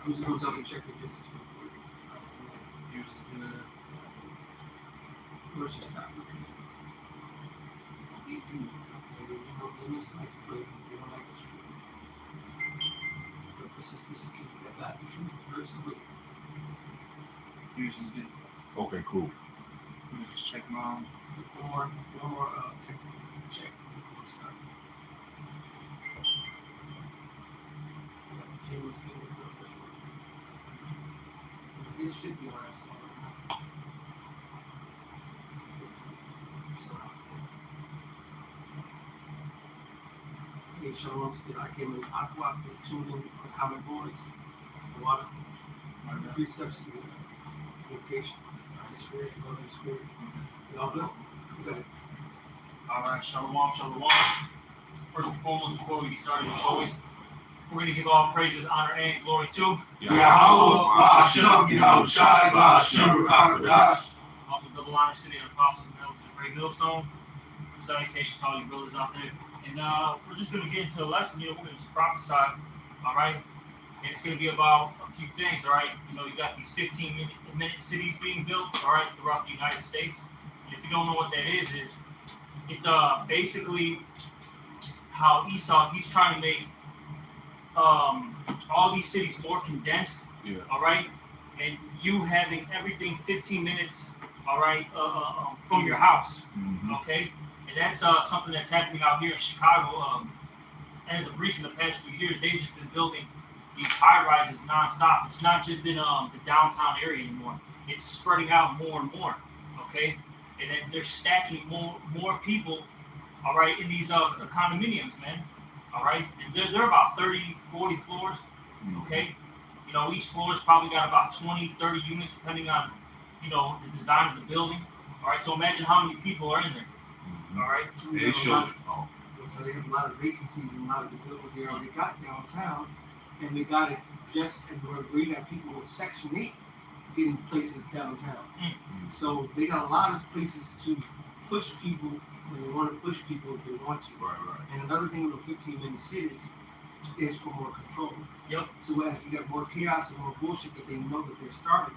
I'm just gonna double check the distance. Let's just stop looking at it. They do. They mislike to play. They don't like the truth. But persistence is key. That got the truth hurts the way. Okay, cool. Let me just check them out. One more technical check. This should be on our side. Hey, Shalom, I came in Aqua for tuning the common boys, the water, the precepts, the location, the spirit, the spirit. Y'all good? Good. All right, shalom, shalom. First and foremost, before we get started, as always, we're going to give all praises, honor, and glory to Yahweh, Hashem, Yahushai, Hashem, Rakadash. Also, double honor to the apostles and elders of Great Millstone. Salutations to all you brothers out there. And we're just going to get into a lesson here. We're going to just prophesy, all right? And it's going to be about a few things, all right? You know, you got these 15-minute cities being built, all right, throughout the United States. And if you don't know what that is it's basically how Esau, he's trying to make all these cities more condensed, all right? And you having everything 15 minutes, all right, from your house, okay? And that's something that's happening out here in Chicago. As of recent, the past few years, they've just been building these high-rises nonstop. It's not just in the downtown area anymore. It's spreading out more and more, okay? And then they're stacking more people, all right, in these condominiums, man, all right? And they're about 30, 40 floors, okay? You know, each floor's probably got about 20, 30 units, depending on, you know, the design of the building, all right? So imagine how many people are in there, all right? They show. So they have a lot of vacancies in a lot of the buildings they already got downtown, and they got it just where you have people with Section 8 getting places downtown. So they got a lot of places to push people when they want to push people if they want to. Right. And another thing with the 15-minute cities is for more control. Yep. So as you got more chaos and more bullshit that they know that they're starting,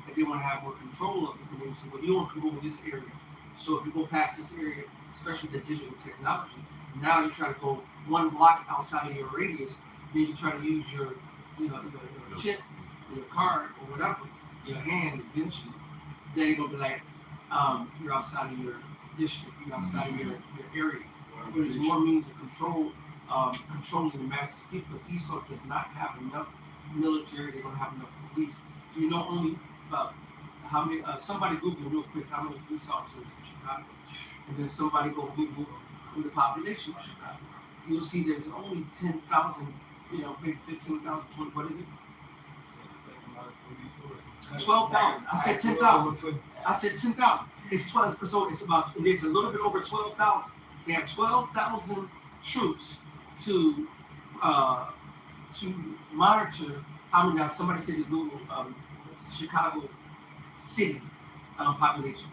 that they want to have more control of it, and they say, well, you don't control this area. So if you go past this area, especially the digital technology, now you try to go one block outside of your radius, then you try to use your chip, your card, or whatever, your hand eventually. Then you're gonna be like, you're outside of your district, you're outside of your area. But there's more means of controlling the masses of people, because Esau does not have enough military, they don't have enough police. You know only about how many, somebody Google real quick how many police officers in Chicago, and then somebody go Google the population of Chicago. You'll see there's only 10,000, maybe 15,000, 20, what is it? 12,000. I said 10,000. I said 10,000. It's 12. So it's a little bit over 12,000. They have 12,000 troops to monitor how many. Now somebody said to Google Chicago city population.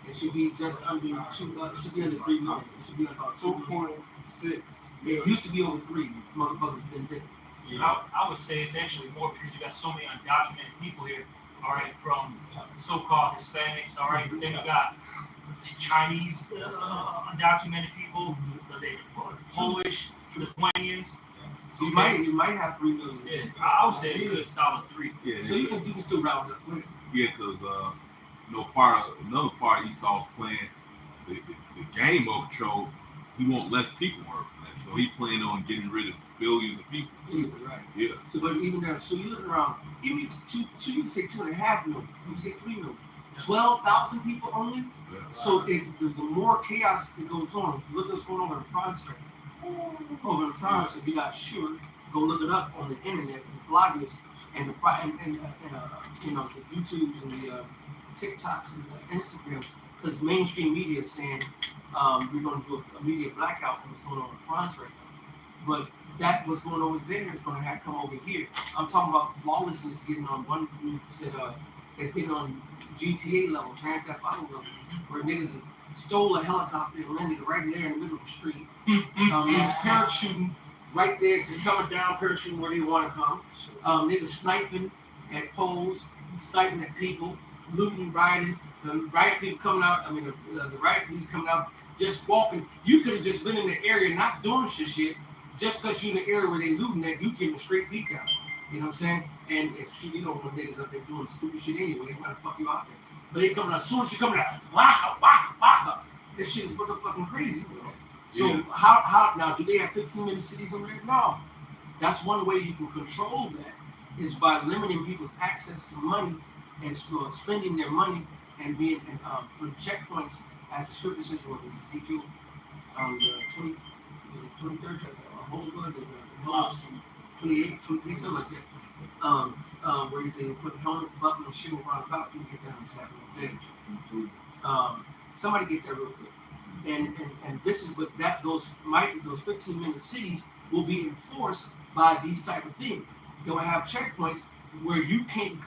It should be just under 2. It should be under 3 million. It should be about 2.6. Yeah, it used to be over 3. Motherfuckers been dead. Yeah. I would say it's actually more because you got so many undocumented people here, all right, from so-called Hispanics, all right, but then you got Chinese undocumented people, the Polish, Lithuanians. So you might have 3 million. Yeah, I would say a good solid 3. Yeah. So you can still round up. Yeah, because another part of Esau's plan, the game of control, he want less people work for that. So he planned on getting rid of billions of people. Right. Yeah. So but even there, so you look around, even you can say 2.5 million, you can say 3 million. 12,000 people only. Yeah. So the more chaos that goes on, look what's going on in France right now. Over in France, if you're not sure, go look it up on the internet, the bloggers and the YouTubes and the TikToks and the Instagrams, because mainstream media is saying we're going to do a media blackout on what's going on in France right now. But that what's going on over there is going to have to come over here. I'm talking about lawlessness getting on one group said it's getting on GTA level, Grand Theft Auto level, where niggas stole a helicopter and landed right there in the middle of the street. Niggas parachuting right there, just coming down, parachuting where they want to come. Niggas sniping at poles, sniping at people, looting, rioting. The riot people coming out. I mean, the riot police coming out, just walking. You could have just been in the area, not doing shit, just because you in the area where they looting at, you getting a straight beat down. You know what I'm saying? And it's you know when niggas up there doing stupid shit anyway, they want to fuck you out there. But they coming out, as soon as you coming out, waka, waka, waka. This shit is motherfucking crazy, bro. So how now do they have 15-minute cities over there? No. That's one way you can control that is by limiting people's access to money and spending their money and being putting checkpoints, as the scripture says, what is Ezekiel, the 23rd chapter, whole word, the house, 28, 23, something like that. Where you say you put a helmet, button, and shield around about, you can get that on the side. Somebody get that real quick. And this is what those 15-minute cities will be enforced by these type of things. They'll have checkpoints where you can't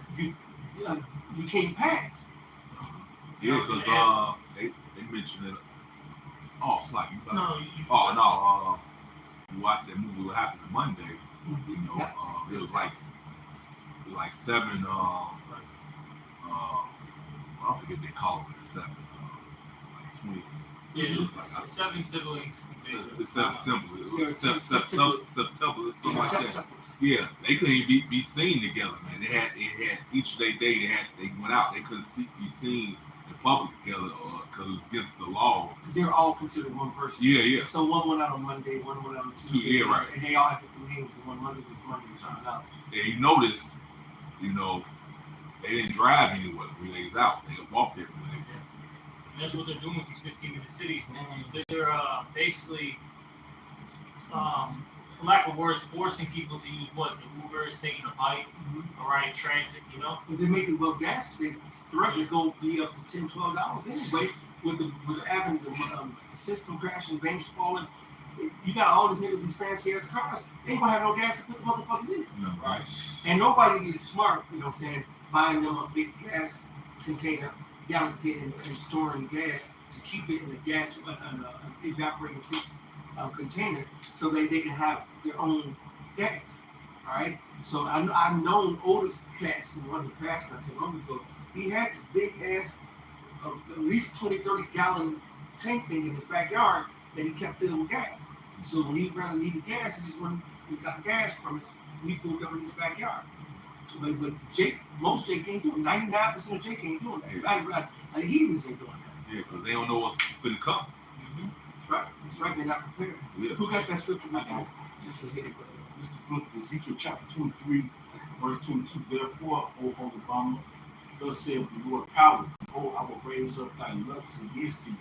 pass. Yeah, because they mentioned it. Oh, it's like you you watched that movie What Happened to Monday. You know, it was like 7 I forget they call it 7 like 20. Yeah, like 7 siblings. September, something like that. Yeah, they couldn't be seen together, man. They had each day they went out. They couldn't be seen in public together because it was against the law. Because they're all considered one person. Yeah. So one went out on Monday, one went out on Tuesday. Yeah, right. And they all have different names. The one Monday was something else. And you notice, you know, they didn't drive anywhere when they was out. They walked everywhere. And that's what they're doing with these 15-minute cities. They're basically, for lack of words, forcing people to use what? The Ubers, taking a bike, all right, transit, you know? If they make it gas, they threaten to go be up to $10, $12 anyway. With the system crashing, banks falling. You got all these niggas, these fancy ass cars. They ain't gonna have no gas to put the motherfuckers in it. No, right. And nobody is smart, you know what I'm saying, buying them a big gas container, gallon container, and storing gas to keep it in a gas, evaporating container so they can have their own gas. All right. So I've known older cats who run the past not too long ago. He had this big ass, at least 20, 30 gallon tank thing in his backyard that he kept filling with gas. So when he really needed gas, he got gas from his, we filled up in his backyard. But most Jake ain't doing. 99% of Jake ain't doing that. Heathens ain't doing that. Yeah, because they don't know what's finna come. That's right. They're not prepared. Yeah. Who got that scripture? Just to hit it. It's the book of Ezekiel chapter 23, verse 22. Therefore, O Holy Obama, thus saith the Lord power, behold, I will raise up thy lovers against thee,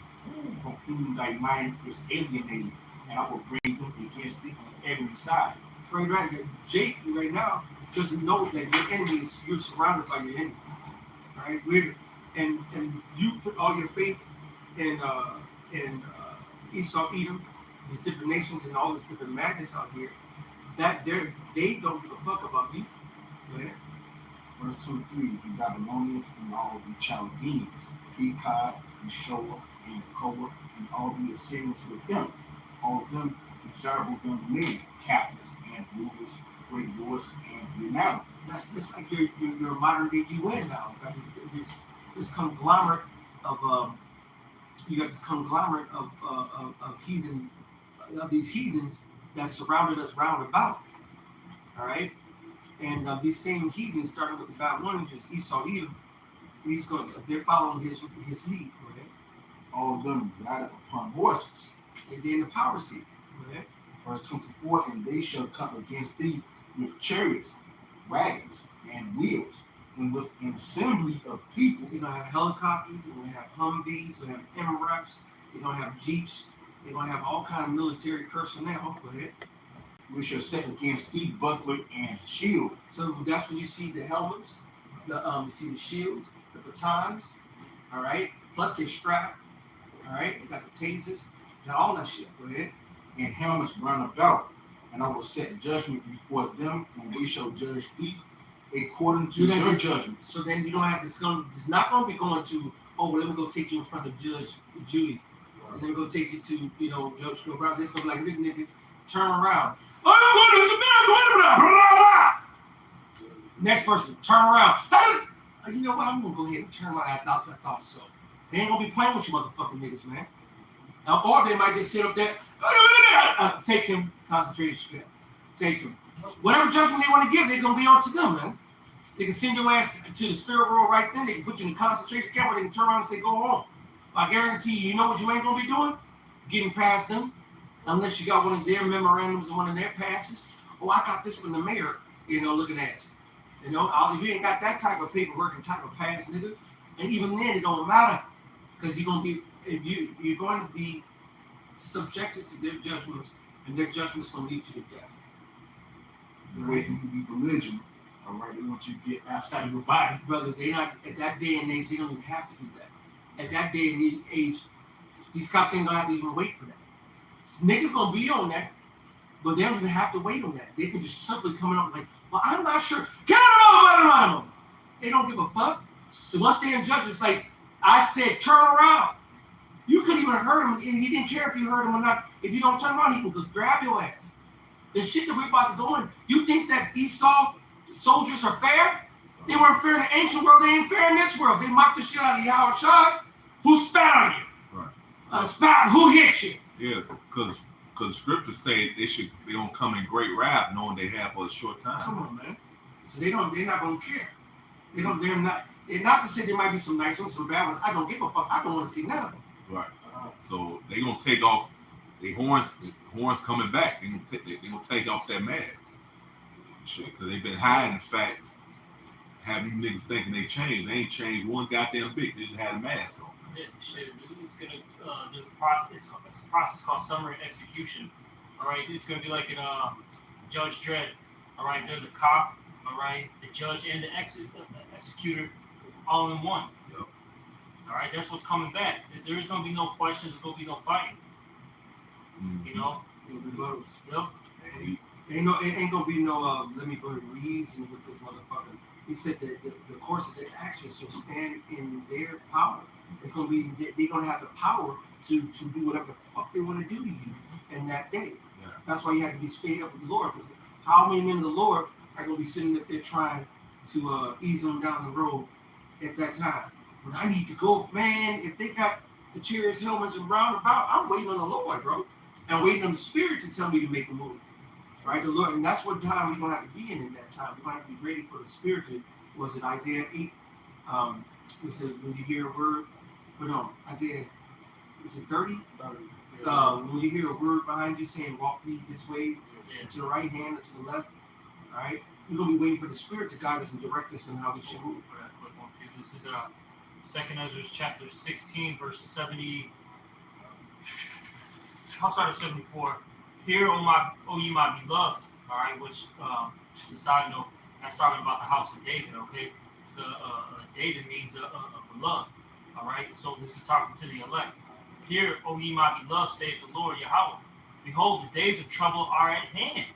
from whom thy mind is alienated, and I will bring them against thee on every side. That's right. Jake right now doesn't know that your enemy is, you're surrounded by your enemy. Right? And you put all your faith in Esau, Edom, these different nations, and all this different madness out here. That they don't give a fuck about you. Right? Verse 23, the Babylonians and all the Chaldeans, Pekah, and Shoah, and Koah, and all the Assyrians with them, all of them desirable young men, captains, and rulers, great lords, and renowned. That's like your modern day UN now. You got this conglomerate of heathen, of these heathens that surrounded us round about. All right, and these same heathens, starting with the Babylonians, Esau, Edom, they're following his lead. Right? All of them riding upon horses, and they're in the power seat. Right? Verse 24, and they shall come against thee with chariots, wagons, and wheels, and with an assembly of people. They're gonna have helicopters, they're gonna have Humvees, they're gonna have MREPs, they're gonna have Jeeps, they're gonna have all kind of military personnel. Go ahead. We shall set against thee buckler and shield. So that's when you see the helmets, you see the shields, the batons, all right. Plus they strap, all right. They got the tasers, got all that shit. Go ahead. And helmets round about, and I will set judgment before them, and they shall judge thee according to their judgment. So then you don't have this. It's not going to be going to. Oh, well, let me go take you in front of Judge Judy. Right. Let me go take you to Judge Joe Brown. This going to be like, nigga, turn around. Next person, turn around. You know what? I'm gonna go ahead and turn around. I thought so. They ain't gonna be playing with you motherfucking niggas, man. Or they might just sit up there. Take him, concentration. Take him. Whatever judgment they want to give, they're gonna be on to them, man. They can send your ass to the spirit world right then. They can put you in the concentration camp, or they can turn around and say, go home. I guarantee you, you know what you ain't gonna be doing? Getting past them, unless you got one of their memorandums and one of their passes. Oh, I got this from the mayor. Looking at us. If you ain't got that type of paperwork and type of pass, nigga, and even then it don't matter, because you're going to be subjected to their judgments, and their judgments gonna lead you to death. The way you can be belligerent, all right? They want you to get outside of your body, brother. They not at that day and age. They don't even have to do that. At that day and age, these cops ain't gonna have to even wait for that. Niggas gonna be on that, but they don't even have to wait on that. They can just simply come up like, well, I'm not sure. Get them. They don't give a fuck. And once they're in judge, it's like I said, turn around. You couldn't even hurt him, and he didn't care if you hurt him or not. If you don't turn around, he can just grab your ass. The shit that we're about to go in. You think that Esau soldiers are fair? They weren't fair in the ancient world. They ain't fair in this world. They mocked the shit out of Yahweh Shai. Who spat on you? Right. Who hit you? Yeah, because the scriptures say they don't come in great wrath, knowing they have for a short time. Come on, man. So they're not gonna care. They're not to say there might be some nice ones, some bad ones. I don't give a fuck. I don't want to see none of them. Right. So they gonna take off their horns coming back. They gonna take off that mask. Shit, because they've been hiding the fact, having niggas thinking they changed. They ain't changed one goddamn bit. They just had a mask on. Yeah, shit, it's gonna there's a process. It's a process called summary execution. All right, it's gonna be like in Judge Dredd. All right, they're the cop. All right, the judge and the executor, all in one. Yep. All right, that's what's coming back. There's gonna be no questions. There's gonna be no fighting. Mm-hmm. You know. It'll be blows. Yep. It ain't gonna be no. Let me go ahead and reason with this motherfucker. He said that the course of their actions shall stand in their power. It's gonna be they're gonna have the power to do whatever the fuck they want to do to you in that day. Yeah. That's why you have to be stayed up with the Lord, because how many men of the Lord are gonna be sitting up there trying to ease them down the road at that time? When I need to go, man, if they got the chariots, helmets, and roundabout, I'm waiting on the Lord, bro. I'm waiting on the Spirit to tell me to make a move. Right, the Lord, and that's what time we're gonna have to be in that time. We're gonna have to be ready for the Spirit to. Was it Isaiah 8? We said when you hear a word, but no, Isaiah, is it 30? 30. When you hear a word behind you saying, "Walk thee this way," to the right hand or to the left, all right, we're gonna be waiting for the Spirit to guide us and direct us in how we should move. This is 2 Ezra chapter 16, verse 70. I'll start at 74. Hear, O ye my beloved, all right, which, just a side note, that's talking about the house of David, okay? The David means a beloved, all right? So this is talking to the elect. Hear, O ye my beloved, saith the Lord Yahweh. Behold, the days of trouble are at hand,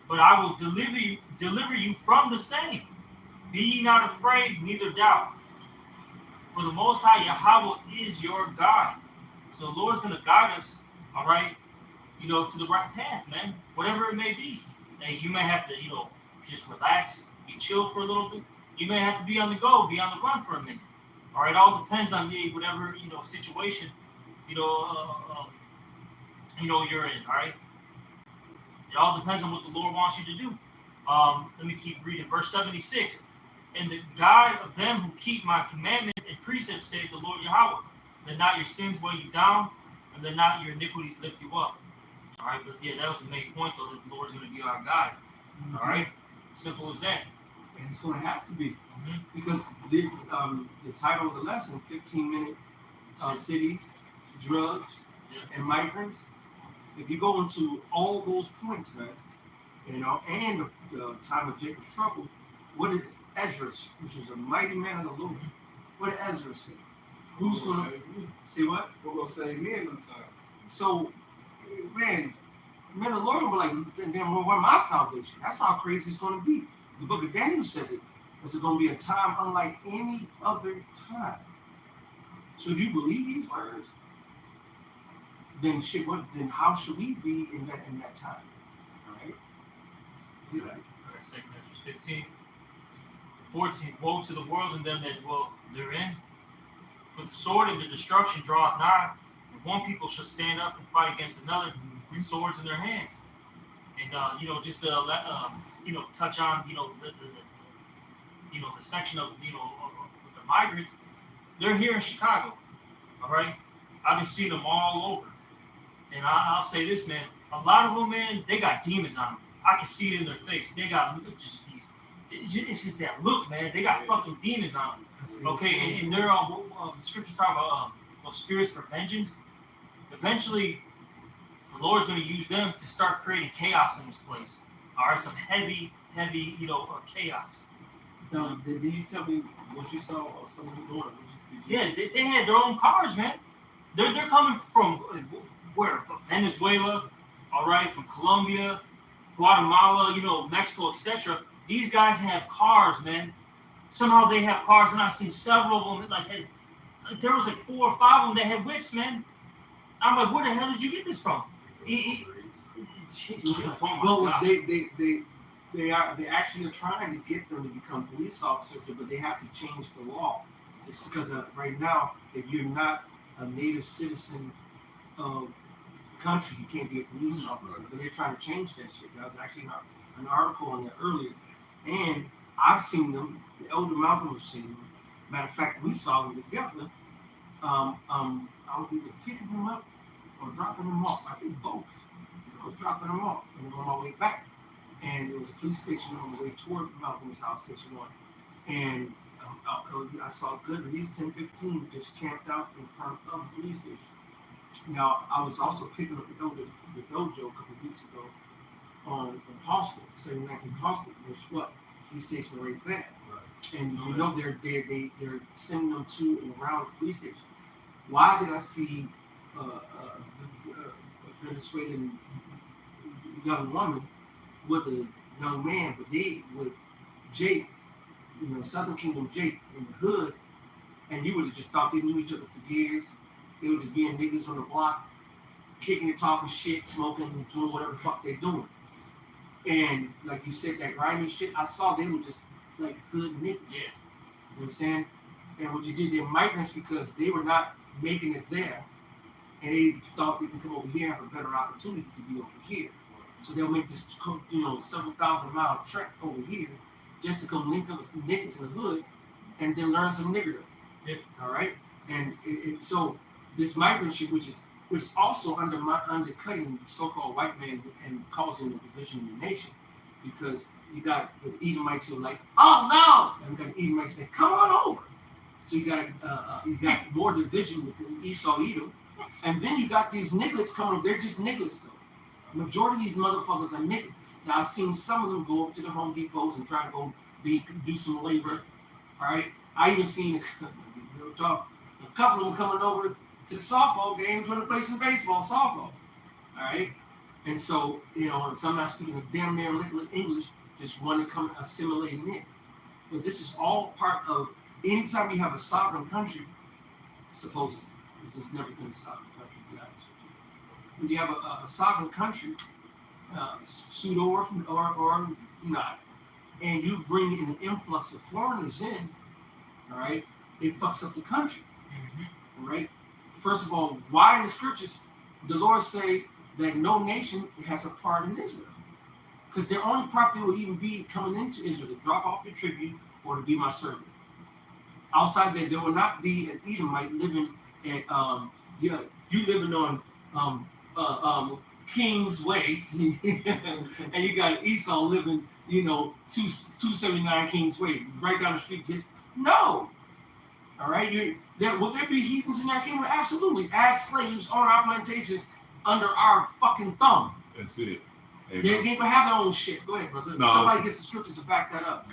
but I will deliver you from the same. Be ye not afraid, neither doubt. For the Most High Yahweh is your God. So the Lord's going to guide us, all right, to the right path, man. Whatever it may be. And you may have to, just relax, be chill for a little bit. You may have to be on the go, be on the run for a minute. All right, it all depends on the whatever situation, you're in. All right. It all depends on what the Lord wants you to do. Let me keep reading, verse 76. And the God of them who keep my commandments and precepts, saith the Lord Yahweh. Let not your sins weigh you down, and let not your iniquities lift you up. All right, but yeah, that was the main point, though, that the Lord's going to be our guide. Mm-hmm. All right, simple as that. And it's going to have to be, because the title of the lesson, 15-minute cities, drugs, and migrants. If you go into all those points, man, and the time of Jacob's trouble, what is Ezra, which was a mighty man of the Lord? What did Ezra say? Who's going to say what? We're going to say men on time. So, man, the Lord will be like, damn, Lord, where's my salvation? That's how crazy it's going to be. The book of Daniel says it. It's going to be a time unlike any other time. So if you believe these words, then how should we be in that time? right? You're right. 2 Ezra 15. 14. Woe to the world and them that dwell therein. For the sword and the destruction draweth nigh, and one people shall stand up and fight against another, with swords in their hands. And just to let touch on the section of with the migrants, they're here in Chicago. All right, I've been seeing them all over, and I'll say this, man. A lot of them, man, they got demons on them. I can see it in their face. They got just these. It's just that look, man. They got fucking demons on them. Okay, and they're the scripture talk about those spirits for vengeance. Eventually, the Lord's going to use them to start creating chaos in this place. All right, some heavy, chaos. Now, did you tell me what you saw of some of them doing? Yeah, they had their own cars, man. They're coming from where? From Venezuela, all right, from Colombia, Guatemala, Mexico, etc. These guys have cars, man. Somehow they have cars, and I've seen several of them. Like there was like 4 or 5 of them that had whips, man. I'm like, where the hell did you get this from? Well, they actually are trying to get them to become police officers, but they have to change the law. Just because right now, if you're not a native citizen of the country, you can't be a police officer. But they're trying to change that shit. There was actually an article on that earlier, and I've seen them. The elder Malcolm has seen them. Matter of fact, we saw them together. I was either picking them up or dropping them off. I think both. I was dropping them off, and then on my way back, and there was a police station on the way toward Malcolm's house, Station 1, and I saw a good at least 10, 15 just camped out in front of the police station. Now, I was also picking up the dojo a couple of weeks ago on Hostel, 79th Hostel, which what police station right there. Right. And you know they're sending them to and around the police station. Why did I see a Venezuelan young woman with a young man, but they with Jake, Southern Kingdom Jake in the hood, and you would have just thought they knew each other for years. They were just being niggas on the block, kicking and talking shit, smoking, and doing whatever the fuck they're doing. And like you said, that grimy shit, I saw they were just like hood niggas. Yeah. You know what I'm saying? And what you did, they're migrants because they were not making it there. And they thought they can come over here and have a better opportunity to be over here. So they'll make this, several thousand-mile trek over here just to come link up with some niggas in the hood and then learn some niggerdom. Yeah. All right? And so this migrant shit, which is also undercutting the so-called white man and causing the division of the nation, because you got the Edomites who are like, oh no, and you got the Edomites say, come on over. So you got more division with the Esau Edom, and then you got these nigglets coming up. They're just nigglets though. The majority of these motherfuckers are niggas. Now I've seen some of them go up to the Home Depots and try to go do some labor. All right, I even seen a couple of them coming over to the softball game trying to play some baseball, softball. All right, and so and some not speaking a damn near liquid English, just want to come assimilating in. But this is all part of anytime you have a sovereign country, supposedly. This has never been a sovereign country, to be honest with you. When you have a sovereign country, pseudo or not, and you bring in an influx of foreigners in, all right, it fucks up the country. Mm-hmm. All right. First of all, why in the scriptures the Lord say that no nation has a part in Israel? Because their only property will even be coming into Israel to drop off your tribute or to be my servant. Outside that, there will not be an Edomite living at you living on King's Way, and you got Esau living, 279 King's Way, right down the street. No. All right, will there be heathens in that kingdom? Absolutely, as slaves on our plantations under our fucking thumb. That's it. Hey, they will have their own shit. Go ahead, brother. No, somebody gets the scriptures to back that up.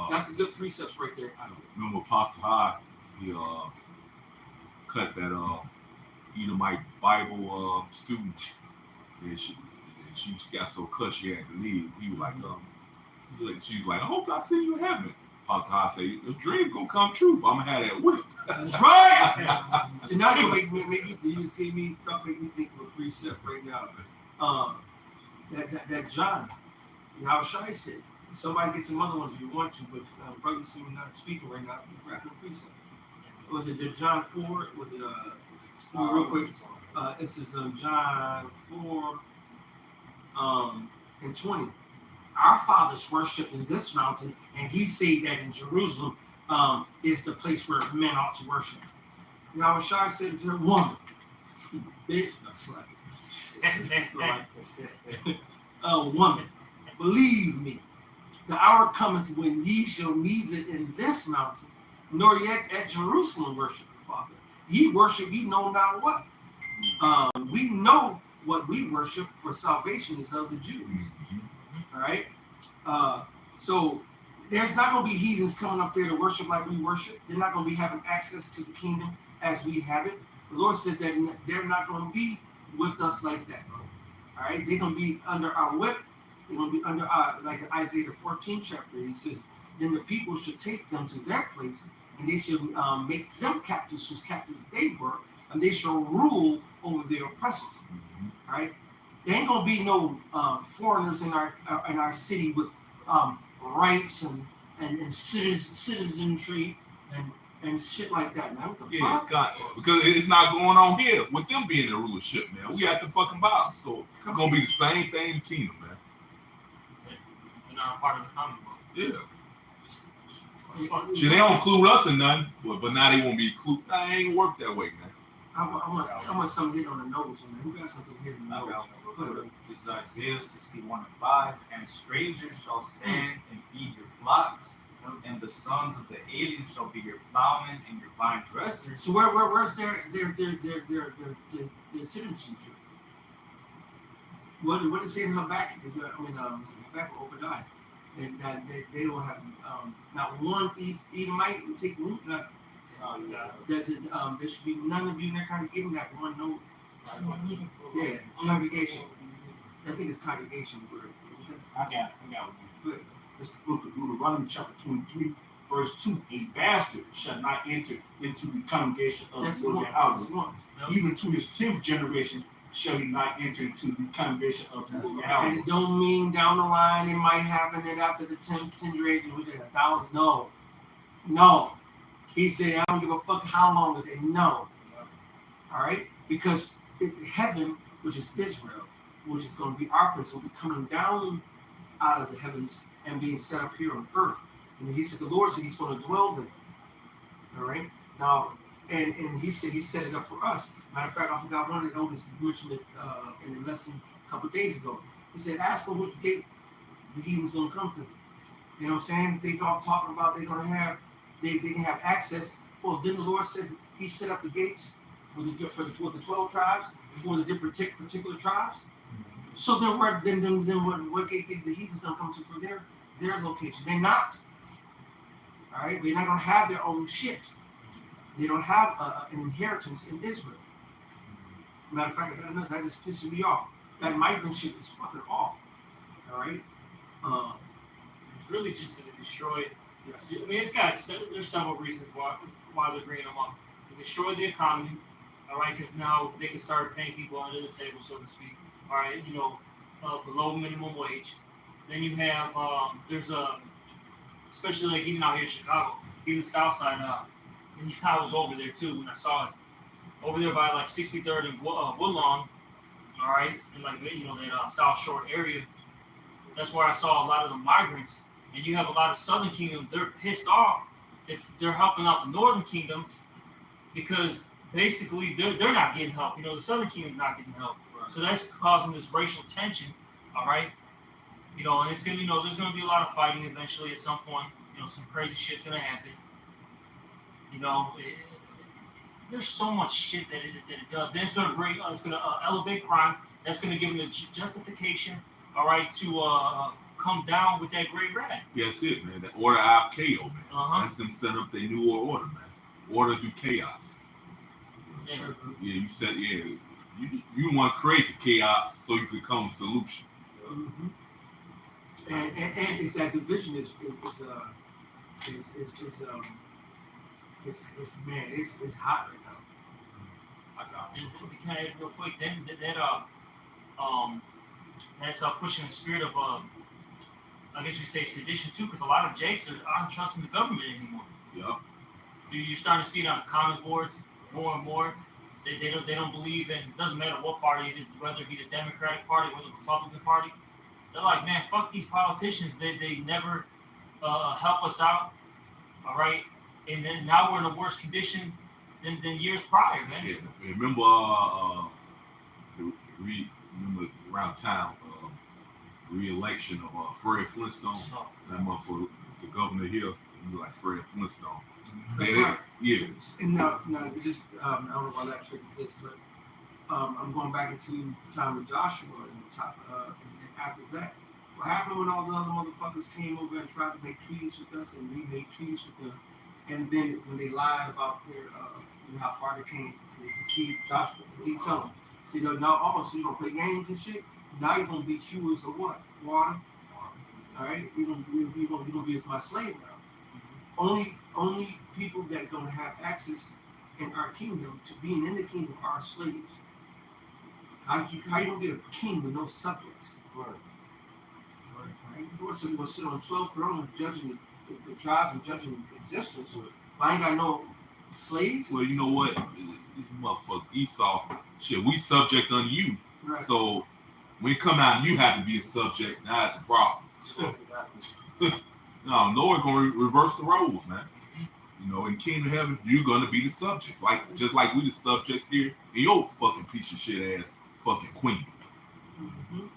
That's a good precepts right there. Remember Apostle High, he cut that Edomite Bible student. And she got so cut she had to leave. He was like, she was like, I hope I see you in heaven. Apostle High say, the dream gonna come true, but I'm gonna have that whip. That's right. So now you just make me think of a precept right now. that John, how should I say? Somebody get some other ones if you want to, but brothers who are not speaking right now, grab the precept. Was it John 4? Was it real quick? This is John 4 and 20. Our fathers worship in this mountain, and he said that in Jerusalem is the place where men ought to worship. Yahushua said to her, woman, bitch, that's like woman, believe me, the hour cometh when ye shall neither in this mountain nor yet at Jerusalem worship the Father. Ye worship ye know not what. We know what we worship, for salvation is of the Jews. All right? So there's not going to be heathens coming up there to worship like we worship. They're not going to be having access to the kingdom as we have it. The Lord said that they're not going to be with us like that. All right? They're going to be under our whip. They're going to be under our, like in Isaiah the 14th chapter, he says, then the people should take them to their place, and they should make them captives whose captives they were, and they shall rule over their oppressors. All right? There ain't gonna be no foreigners in our city with rights and citizenry and shit like that, man. What the fuck? God, because it's not going on here with them being the rulership, man. We at the fucking bottom, so it's gonna be the same thing in the kingdom, man. They're not a part of the Commonwealth. Yeah. Shit, they don't include us in nothing, but now they won't be included. Nah, it ain't work that way, man. I want something hit on the nose, man. Who got something hit on the nose? This is Isaiah 61:5. And strangers shall stand and feed your flocks, and the sons of the alien shall be your plowmen and your vine dressers. So where's their citizenship? What did it say in Habakkuk? Habakkuk Obadiah. And that they don't have not one Edomite will take root. There should be none of you in that congregation that one no. Yeah, congregation. I think it's congregation. I got one. It's the book of Deuteronomy, chapter 23, verse 2. A bastard shall not enter into the congregation of the Lord their house. Even to his 10th generation shall he not enter into the congregation of the Lord their house. And it don't mean down the line it might happen that after the 10th generation, we get 1,000. No. He said, I don't give a fuck how long it is. No. All right? Because heaven, which is Israel, which is going to be our place, will be coming down out of the heavens and being set up here on earth. And he said, the Lord said he's going to dwell there. All right? Now, and he said he set it up for us. Matter of fact, I forgot one of the elders mentioned it in the lesson a couple of days ago. He said, ask them which gate the heathen's going to come to. You know what I'm saying? They all talking about they're going to have, they can have access. Well, then the Lord said he set up the gates for the 12 tribes, for the different particular tribes. So then what gate the heathen's going to come to for their location? They're not. All right? They're not going to have their own shit. They don't have an inheritance in Israel. Matter of fact, I got another, that just pisses me off. That migrant shit is fucking off. All right? It's really just to destroy. Yes. I mean, there's several reasons why they're bringing them up. To destroy the economy, all right, because now they can start paying people under the table, so to speak. All right, below minimum wage. Then you have there's especially like even out here in Chicago, even the South Side. I was over there too when I saw it. Over there by like 63rd and Woodlawn, all right, and like that South Shore area. That's where I saw a lot of the migrants. And you have a lot of Southern Kingdom. They're pissed off that they're helping out the Northern Kingdom because basically they're not getting help. The Southern Kingdom's not getting help. Right. So that's causing this racial tension. All right, and it's gonna there's gonna be a lot of fighting eventually at some point. Some crazy shit's gonna happen. There's so much shit that it does. Then it's gonna elevate crime. That's gonna give them the justification, all right, to come down with that great wrath. Yeah, that's it, man. That order out KO, man. Uh-huh. That's them setting up their new order, man. Order through chaos. Yeah. You said, you want to create the chaos so you can come with a solution. Mm-hmm. And it's that division is hot right now. And can I real quick? Then that's pushing the spirit of I guess you say sedition too, because a lot of Jakes aren't trusting the government anymore. Yeah. You're starting to see it on the comment boards more and more. They don't believe in, it doesn't matter what party it is, whether it be the Democratic Party or the Republican Party. They're like, man, fuck these politicians. They never help us out. All right, and then now we're in a worse condition than years prior, man. Yeah. Remember, remember around town, re-election of Fred Flintstone. That motherfucker, the governor here, he was like Fred Flintstone. That's right. Yeah. And no, just I don't know why that triggered this, but I'm going back into the time of Joshua and after that. What happened when all the other motherfuckers came over and tried to make treaties with us, and we made treaties with them, and then when they lied about their how far they came, they deceived Joshua. What did he tell them? See, now so you gonna play games and shit. Now you're gonna be hewers of what? Water. All right, you're gonna be my slave now. Only people that gonna have access in our kingdom to being in the kingdom are slaves. How you gonna get a king with no subjects? Right. You're gonna sit on 12 thrones judging the tribes and judging existence. But I ain't got no slaves. Well, you know what? Motherfucker Esau, shit, we subject on you. Right. So when it come out, you have to be a subject. Now it's a problem. No, Lord gonna reverse the roles, man. You know, in Kingdom of Heaven, you're gonna be the subjects, just like we the subjects here in your fucking piece of shit ass fucking queen. Mm-hmm.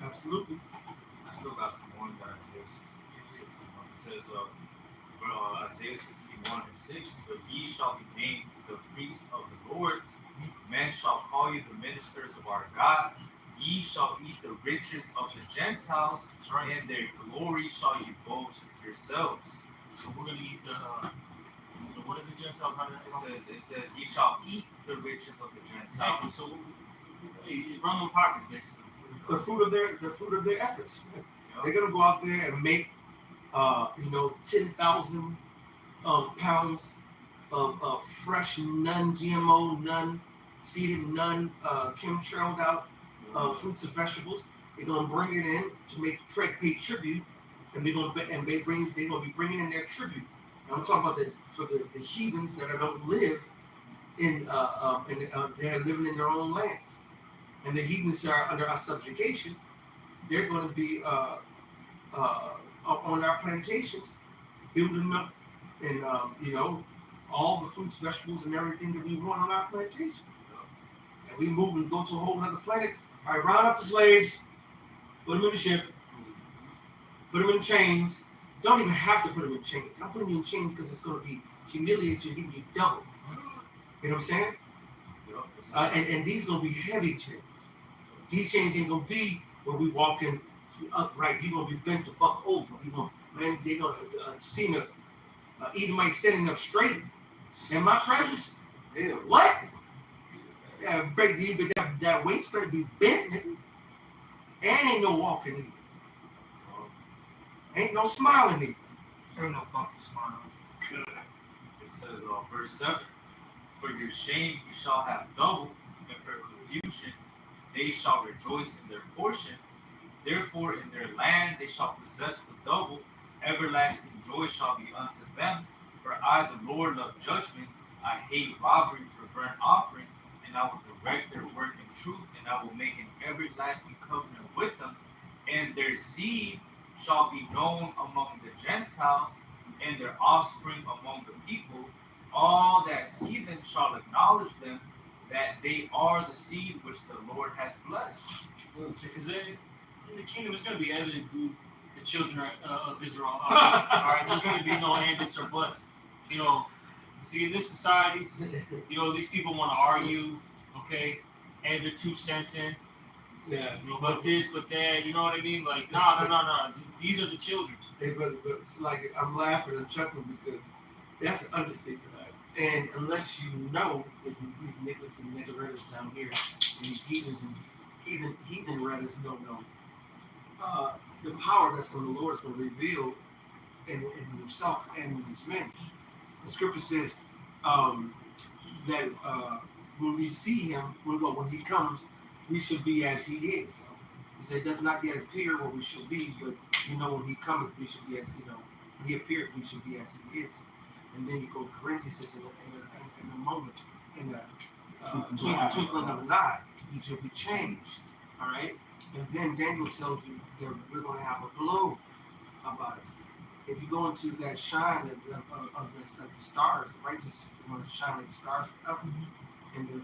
Absolutely. I still got some more in Isaiah 61. It says, Isaiah 61 and 6, but ye shall be named the priests of the Lord. Men shall call you the ministers of our God. Ye shall eat the riches of the Gentiles, and their glory shall you boast yourselves. So we're gonna eat the what are the Gentiles? It says ye shall eat the riches of the Gentiles. Exactly. So run them pockets, basically. The fruit of their efforts. Yep. They're gonna go out there and make 10,000 pounds of fresh, non-GMO, non-seeded, non-chemtrailed out fruits and vegetables. They're gonna bring it in to pay tribute, and they're gonna be bringing in their tribute. And I'm talking about the heathens that don't live they're living in their own lands, and the heathens are under our subjugation. They're going to be on our plantations, building up, and all the fruits, vegetables, and everything that we want on our plantation. And we move and go to a whole other planet. All right, round up the slaves, put them in the ship, put them in chains. Don't even have to put them in chains. I'm putting you in chains because it's going to be humiliating, giving you double. You know what I'm saying? And these going to be heavy chains. These chains ain't going to be where we walk in upright. You're going to be bent the fuck over. They're going to see an Edomite standing up straight in my presence. Yeah. What? Yeah, break you, but that waist better be bent, nigga. And ain't no walking either. Ain't no smiling either. Ain't no fucking smile. It says, verse 7, for your shame you shall have double, and for confusion they shall rejoice in their portion. Therefore in their land they shall possess the double. Everlasting joy shall be unto them. For I, the Lord, love judgment. I hate robbery for burnt offering, and I will direct their work in truth, and I will make an everlasting covenant with them. And their seed shall be known among the Gentiles, and their offspring among the people. All that see them shall acknowledge them, that they are the seed which the Lord has blessed. Because in the kingdom, it's going to be evident who the children of Israel are. All right, there's going to be no ands or buts. See, in this society, these people want to argue, okay, add their 2 cents in. Yeah. But this, but that, you know what I mean? Like, no. These are the children. Hey, but it's like I'm laughing and chuckling because that's an understatement. And unless you know that these niggas and niggerettes down here, and these heathens and heathen redders don't know the power that's going the Lord is going to reveal in himself and in his men. The scripture says that when we see him, when he comes, we should be as he is. He said, it does not yet appear where we shall be, but when he cometh, we should be as, when he appears, we should be as he is. And then you go to Corinthians, says, in a moment, in a twinkling of an eye, you shall be changed. All right? And then Daniel tells you that we're going to have a glow about it. If you go into that shine of this, like the stars, the righteous are going to shine like the stars forever. And the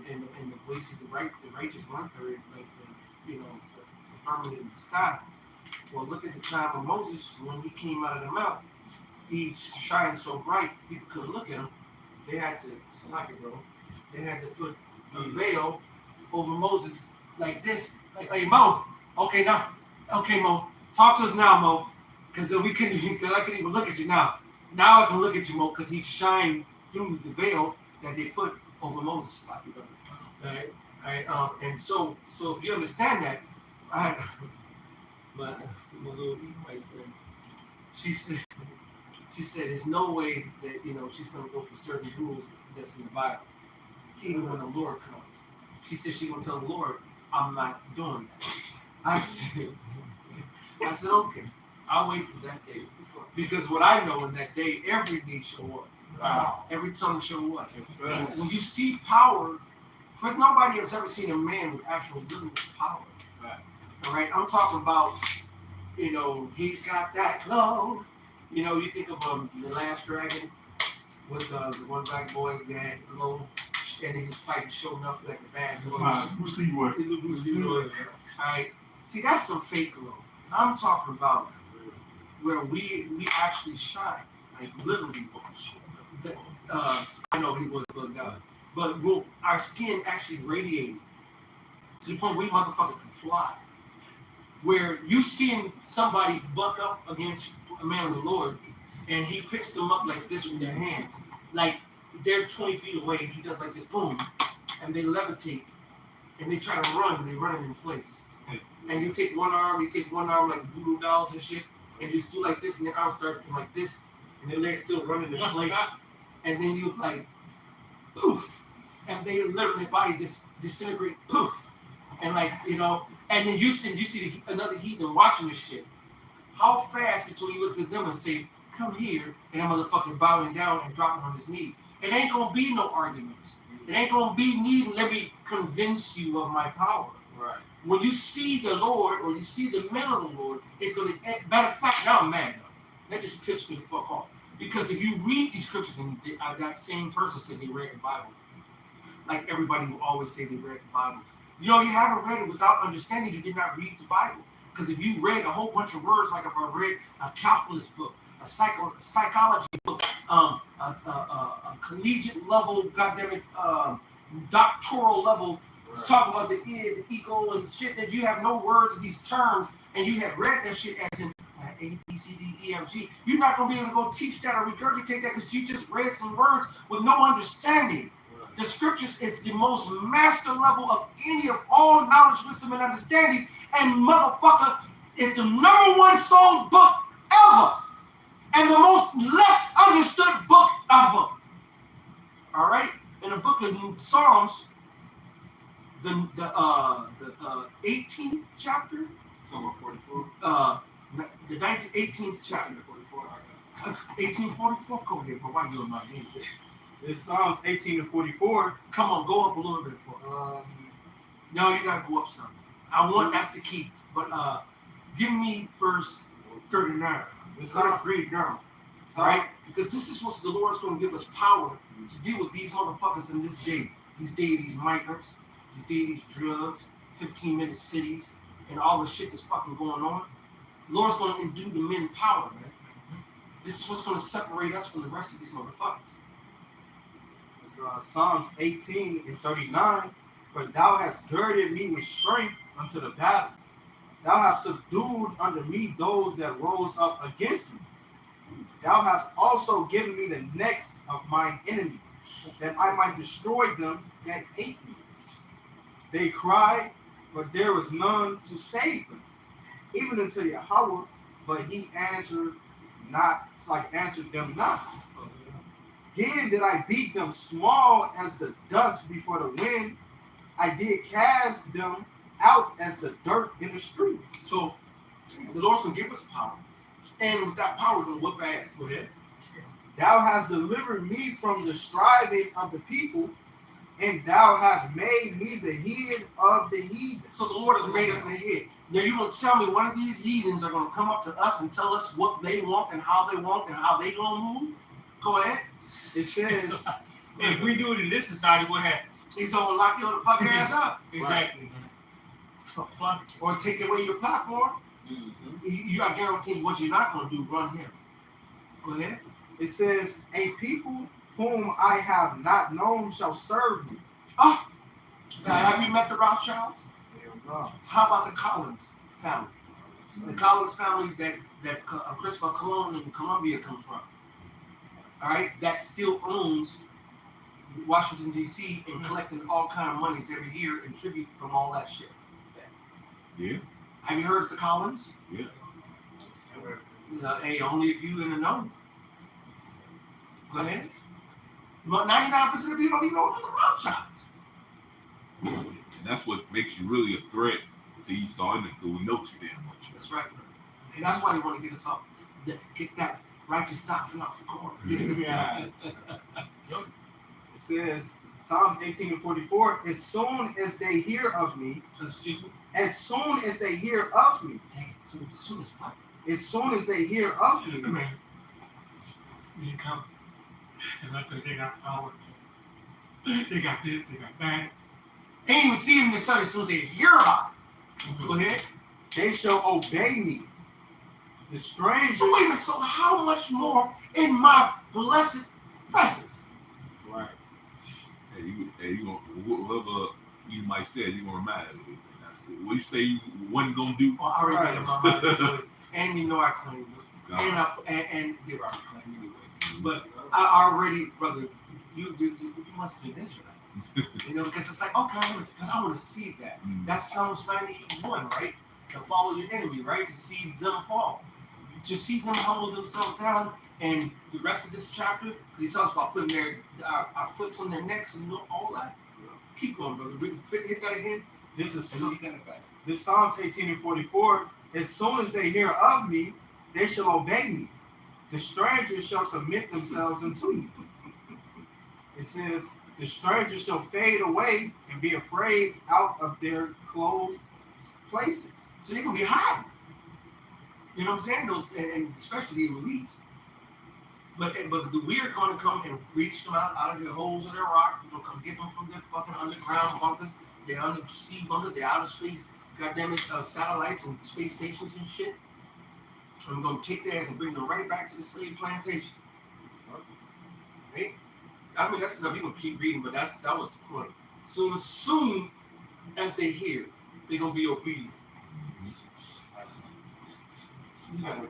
waist of the righteous 1/3, like the firmament in the sky. Well, look at the time of Moses when he came out of the mount. He shined so bright people couldn't look at him. They had to They had to put a veil over Moses like this. Like, hey Mo, okay Mo, talk to us now, Mo, because I couldn't even look at you now. Now I can look at you, Mo, because he shined through the veil that they put over Moses. All right. And so if you understand that, my little white friend, she said there's no way that she's gonna go for certain rules that's in the Bible, even when the Lord comes. She said she's gonna tell the Lord, I'm not doing that. I said okay, I'll wait for that day, because what I know in that day, every knee shall what? Wow. Every tongue shall what? Yes. When you see power, first, nobody has ever seen a man with actual literal power. Right. All right, I'm talking about, he's got that glow. You think of The Last Dragon with the one black boy that had the glow, and he was fighting showing enough like a bad boy. Bruce Leroy. Bruce Leroy. All right, see, that's some fake glow. I'm talking about where we actually shine, like literally. I know he was bugged out, but our skin actually radiated to the point where we motherfucker can fly. Where you seeing somebody buck up against a man of the Lord, and he picks them up like this with their hands, like they're 20 feet away. He does like this, boom, and they levitate, and they try to run, and they run it in place. And you take one arm like voodoo dolls and shit, and just do like this, and their arms start like this, and their legs still running in place. And then you like, poof, and they literally body disintegrate, poof, and and then you see another heathen watching this shit. How fast between you look at them and say, come here, and that motherfucker bowing down and dropping on his knee. It ain't gonna be no arguments. It ain't gonna be let me convince you of my power. Right. When you see the Lord or you see the men of the Lord, it's gonna, matter of fact, now I'm mad though. That just pissed me the fuck off. Because if you read these scriptures, and that same person said they read the Bible, like everybody who always say they read the Bible. You haven't read it without understanding. You did not read the Bible. Because if you read a whole bunch of words, like if I read a calculus book, a psychology book, a collegiate level, goddammit, doctoral level, right, talking about the id, the ego, and shit, that you have no words of these terms, and you have read that shit as in A, B, C, D, E, F, G, you're not going to be able to go teach that or regurgitate that because you just read some words with no understanding. Right. The scriptures is the most master level of any of all knowledge, wisdom, and understanding, and motherfucker is the number one sold book ever, and the most less understood book ever. All right? In the book of Psalms, the 18th chapter, Psalm 44. The 18th chapter, 1844. Go ahead, but why you on my name? It's Psalms 18 and 44. Come on, go up a little bit for. No, you gotta go up some. That's the key. But give me verse 39. Let's read it down. All right, because this is what the Lord's going to give us power to deal with these motherfuckers in this day. These migrants, these drugs, 15-minute cities, and all the shit that's fucking going on. The Lord's going to endue the men power, man. This is what's going to separate us from the rest of these motherfuckers. It's, Psalms 18 and 39. For thou hast girded me with strength unto the battle. Thou hast subdued under me those that rose up against me. Thou hast also given me the necks of mine enemies, that I might destroy them that hate me. They cried, but there was none to save them. Even unto Yahweh, but he answered not, it's like answered them not. Again did I beat them small as the dust before the wind. I did cast them out as the dirt in the streets. So the Lord's gonna give us power, and with that power, we're gonna whip ass. Go ahead. Thou hast delivered me from the strivings of the people, and thou hast made me the head of the heathen. So the Lord has made us the head. Now you're gonna tell me one of these heathens are gonna come up to us and tell us what they want and how they want and how they gonna move? Go ahead. It says, If we do it in this society, what happens? He's gonna lock your fucking ass up. Exactly, man. The fuck? Or take away your platform. You are guaranteed what you're not gonna do, run him. Go ahead. it says, a people whom I have not known shall serve me. Oh, now, have you met the Rothschilds? No. How about the Collins family? The Collins family that Christopher Cologne in Columbia comes from. All right, that still owns Washington D.C. and collecting all kind of monies every year in tribute from all that shit. Yeah. Have you heard of the Collins? Yeah. Hey, only if you in the know. Go ahead. 99% of people don't even know about the Rothschilds. And that's what makes you really a threat to Esau, and because we know too damn much. That's right. And that's why they want to get us up, get that righteous doctrine off the corner. Yeah. It says, Psalms 18:44, as soon as they hear of me, Excuse me. as soon as they hear of me, Hey, so as soon as what? as soon as they hear of me, Man, you come, and I think they got power. They got this, they got that. They ain't even see him this Sunday as soon as they hear about it. Go ahead. they shall obey me. The stranger, So wait a minute, so how much more in my blessed presence? right? Hey, you gonna whatever you might say, you gonna remind me. That's it. What you say you wasn't gonna do? Well, I already made up my mind to do it. And you know I claimed it. God. And they were claiming anyway. But I already, brother, you must be an Israelite. You know, because it's like, okay, because I want to see that. That's Psalms 91, right? To follow your enemy, right? To see them fall. To see them humble themselves down. And the rest of this chapter, he talks about putting our foots on their necks and all that. Keep going, brother. Hit that again. This is And then you got it back. this Psalms 18:44. As soon as they hear of me, they shall obey me. The strangers shall submit themselves unto me. It says, the strangers shall fade away and be afraid out of their closed places. So they're gonna be hiding. You know what I'm saying? Those, and especially the elites. But we are gonna come and reach them out of their holes in their rock. We're gonna come get them from their fucking underground bunkers, their undersea bunkers, their outer space, goddamn it, satellites and space stations and shit. And we're gonna take their ass and bring them right back to the slave plantation. Right? I mean, that's enough. You can keep reading, but that was the point. Soon as they hear, they're gonna be obedient. You got it.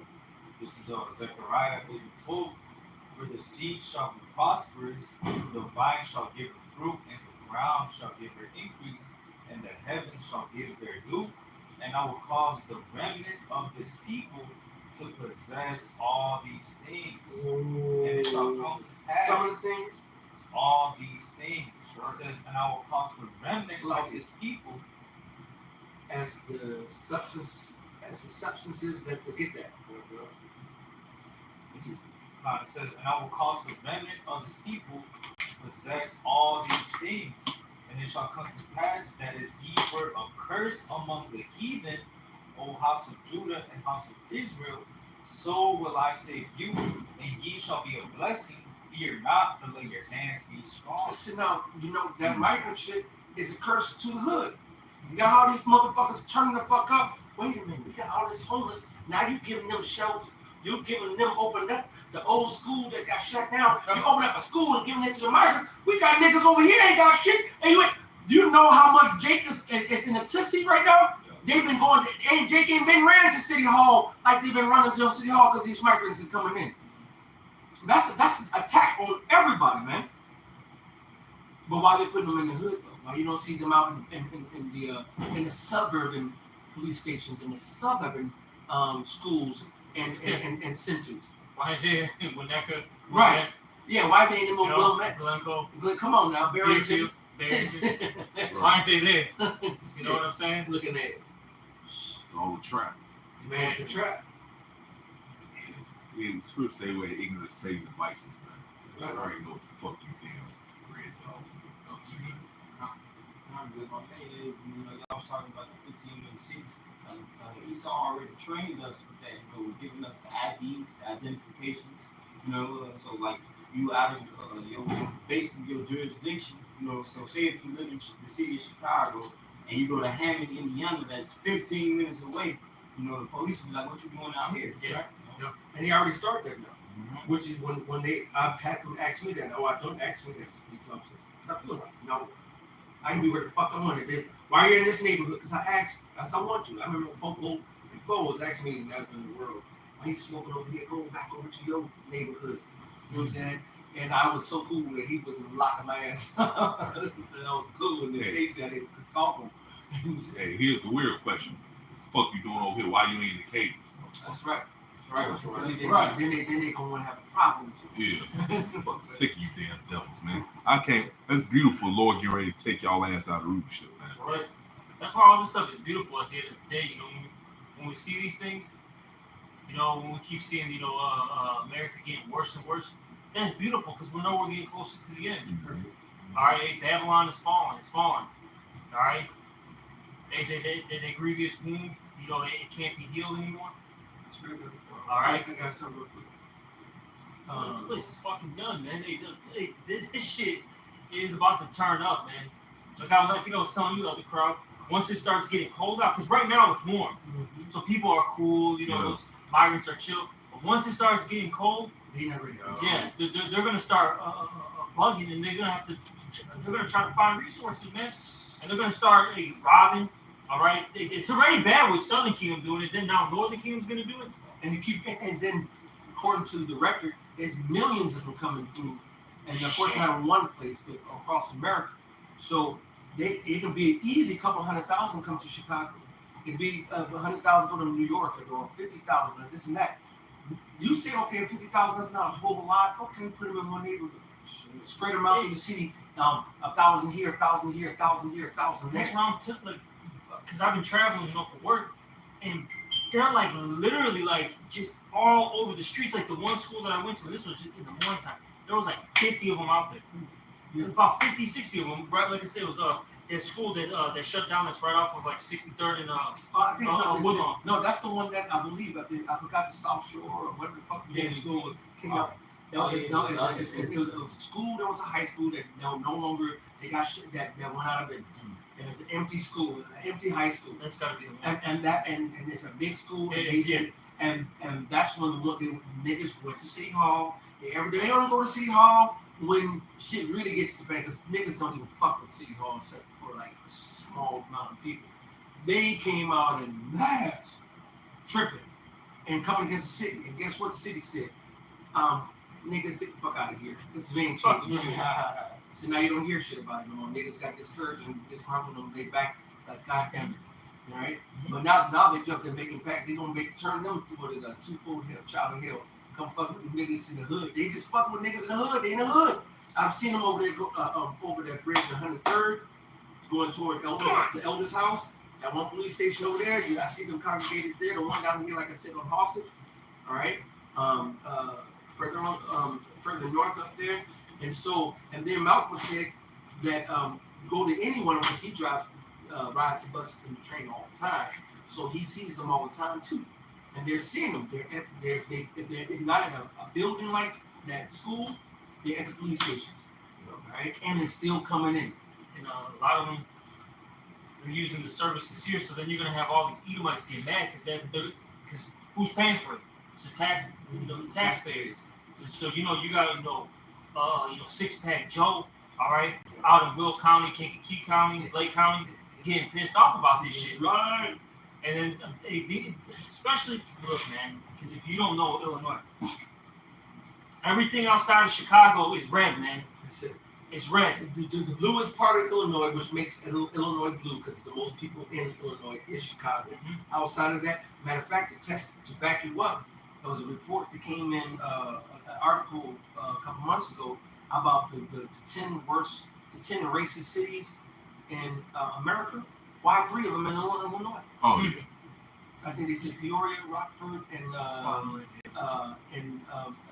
This is Zechariah 12. For the seed shall be prosperous, the vine shall give her fruit, and the ground shall give her increase, and the heavens shall give their dew. And I will cause the remnant of this people to possess all these things. And it shall come to pass. Some of the things. All these things. It says, and I will cause the remnant of this people as the substances that get that. It says, and I will cause the remnant of this people to possess all these things. And it shall come to pass that as ye were a curse among the heathen, O house of Judah and house of Israel, so will I save you, and ye shall be a blessing. Fear not, but let your hands be strong. Listen now, you know that migrant shit is a curse to the hood. You got all these motherfuckers turning the fuck up. Wait a minute, we got all this homeless. Now you giving them shelters. You giving them open up the old school that got shut down. You open up a school and giving it to the migrants. We got niggas over here ain't got shit. And do you know how much Jake is in the tizzy right now? They've been going, and Jake ain't been ran to City Hall like they've been running to City Hall because these migrants are coming in. That's an attack on everybody, man. But why they putting them in the hood though? Why you don't see them out in the suburban police stations, in the suburban schools and centers? Why is there Winnetka? Right. Yeah, why they ain't in more well met? Glencoe. Come on now, Barrington. Why aren't they there? You know what I'm saying? Looking at it. It's all a trap. Man, it's a trap. Yeah, the script say where ignorance save devices, man. So I already know what the fuck you damn red dog up to. I was talking about the 15-minute seats. Esau already trained us with that, giving us the IDs, the identifications, so like you out of your basically your jurisdiction, so say if you live in the city of Chicago and you go to Hammond, Indiana, that's 15 minutes away, the police will be like, what you doing out here? Yeah. Right? And they already started that now. Which is when I've had them ask me that. Oh, I don't ask me that as a police officer. Because I feel like, no, I can be where the fuck I want to. Why are you in this neighborhood? Because I asked, I want to. I remember Popo before was asking me, and that's in the world, why you smoking over here? Go back over to your neighborhood. You know what I'm saying? And I was so cool that he wasn't locking my ass. And I was cool when they say that they could scoff him. Hey, here's the weird question. What the fuck you doing over here? Why you ain't in the cages? That's right. That's Right. Then they gonna want to have a problem with you. Yeah. I'm fucking sick of you damn devils, man. I can't. That's beautiful. Lord, get ready to take y'all ass out of the root shit, man. Right. That's why all this stuff is beautiful at the end of the day. When we see these things, when we keep seeing, America getting worse and worse, that's beautiful because we know we're getting closer to the end. Mm-hmm. All right, Babylon is falling. It's falling. All right. They grievous wound, it can't be healed anymore. That's very good. All right. I got something real quick. This place is fucking done, man. This shit is about to turn up, man. Like I think I was telling you about the crowd. Once it starts getting cold out, because right now it's warm, so people are cool. Those migrants are chill. But once it starts getting cold, they're gonna start bugging, and they're gonna try to find resources, man. And they're gonna start robbing. All right, it's already bad with Southern Kingdom doing it. Then now Northern Kingdom's gonna do it. And then according to the record, there's millions of them coming through, and of course not in one place, but across America. So it can be an easy couple 100,000 come to Chicago. It could be 100,000 go to New York, or 50,000, or this and that. You say, okay, 50,000 that's not a whole lot. Okay, put them in one neighborhood. Spread them out through the city. 1,000 here, 1,000 here, 1,000 here, 1,000 there. That's why I'm because I've been traveling, for work, and they're literally just all over the streets. Like the one school that I went to, this was just in the morning time. There was 50 of them out there. Yeah. About 50, 60 of them. Right, like I said, it was that school that shut down. That's right off of 63rd and I think Woodlawn. No, that's the one that I believe. I forgot the South Shore or whatever the fuck the name of the school was. Came out. It was a school. There was a high school that no longer. They got shit that went out of it. And it's an empty school, an empty high school. That's gotta be the one. And it's a big school. And that's when the niggas went to City Hall. They only go to City Hall when shit really gets to the fan, because niggas don't even fuck with City Hall except for a small amount of people. They came out in mass, tripping, and coming against the city. And guess what the city said? Niggas, get the fuck out of here. This ain't changing shit. So now you don't hear shit about it no more. Niggas got discouraged and disgruntled them. They back goddamn it. All right? But now they jump, they're making packs. They gonna turn them to what is a two-fold hell, child of hell. Come fuck with niggas in the hood. They just fuck with niggas in the hood. They in the hood. I've seen them over there over that bridge in 103rd, going toward the Elder's house. That one police station over there. I see them congregated there. The one down here, like I said, on Hostage. All right. Further north up there. And then Malcolm said that go to anyone because he rides the bus and the train all the time. So he sees them all the time too. And they're seeing them. They're not in a building like that school. They're at the police stations. Right? And they're still coming in. And a lot of them, they're using the services here. So then you're going to have all these Edomites get mad because who's paying for it? It's the taxpayers. So, you got, Six-Pack Joe, all right, out in Will County, Kankakee County, Lake County, getting pissed off about this shit. Right. And then, especially, look, man, because if you don't know Illinois, everything outside of Chicago is red, man. That's it. It's red. The bluest part of Illinois, which makes Illinois blue, because the most people in Illinois is Chicago. Mm-hmm. Outside of that, matter of fact, to back you up, there was a report that came in, an article a couple months ago about the 10 worst the 10 racist cities in America, why 3 of them in Illinois? Oh yeah. I think they said Peoria, Rockford, and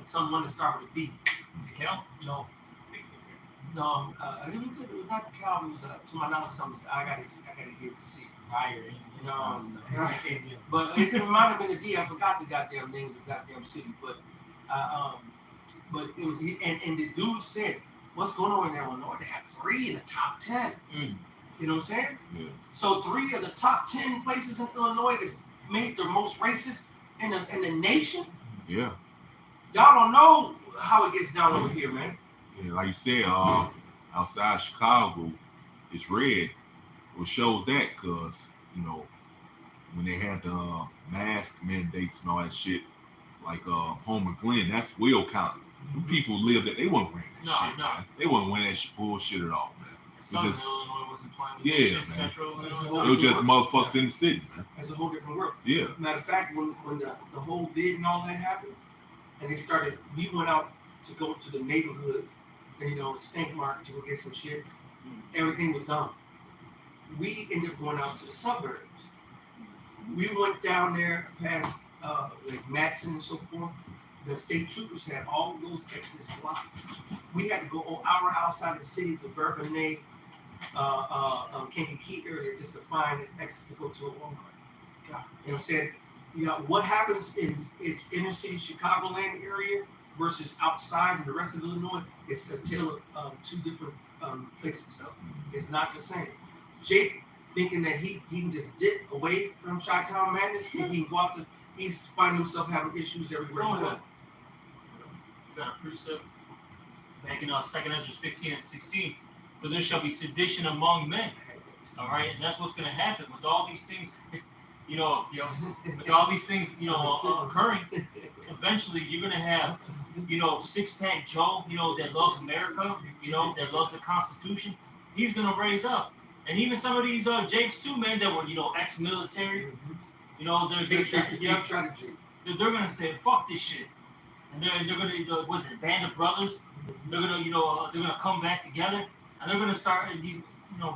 someone that started with D. Cal? No, it was not the Cal. It was to my knowledge, something. I got to hear to see. No, but it might have been a D. I forgot the goddamn name of the goddamn city, but it was and the dude said, "What's going on in Illinois? They have 3 in the top 10." You know what I'm saying? Yeah. So 3 of the top 10 places in Illinois is made the most racist in the nation. Yeah. Y'all don't know how it gets down over here, man. Yeah, like you said, outside Chicago, it's red. What shows that? Cause when they had the mask mandates and all that shit, like Homer Glen, that's Will County. People lived that they weren't wearing that shit. No. Man. They weren't wearing that bullshit at all, man. Southern Illinois wasn't playing with Yeah, shit. man. Central It Illinois. was just motherfuckers in the city, man. That's a whole different world. Yeah. Matter of fact, when the whole bid and all that happened, and we went out to go to the neighborhood, Stank Mark to go get some shit. Everything was done. We ended up going out to the suburbs. We went down there past like Matson and so forth. The state troopers had all those exits blocked. We had to go an hour outside of the city, the Bourbonnais, Kankakee area, just to find an exit to go to a Walmart. You know what I'm saying? What happens in inner city Chicagoland area versus outside in the rest of Illinois, it's a tale of 2 different places. It's not the same. Jake thinking that he can just dip away from Chi-Town madness, he can go out to, he's finding himself having issues everywhere he goes. Got a precept back in 2nd Ezra 15 and 16. For there shall be sedition among men. All right, and that's what's going to happen with all these things. With all these things, occurring. Eventually, you're going to have, 6-pack Joe, that loves America, that loves the Constitution. He's going to raise up, and even some of these Jakes too, man, that were ex-military. They're going to say fuck this shit. And they're gonna was it Band of Brothers? They're gonna they're gonna come back together and they're gonna start these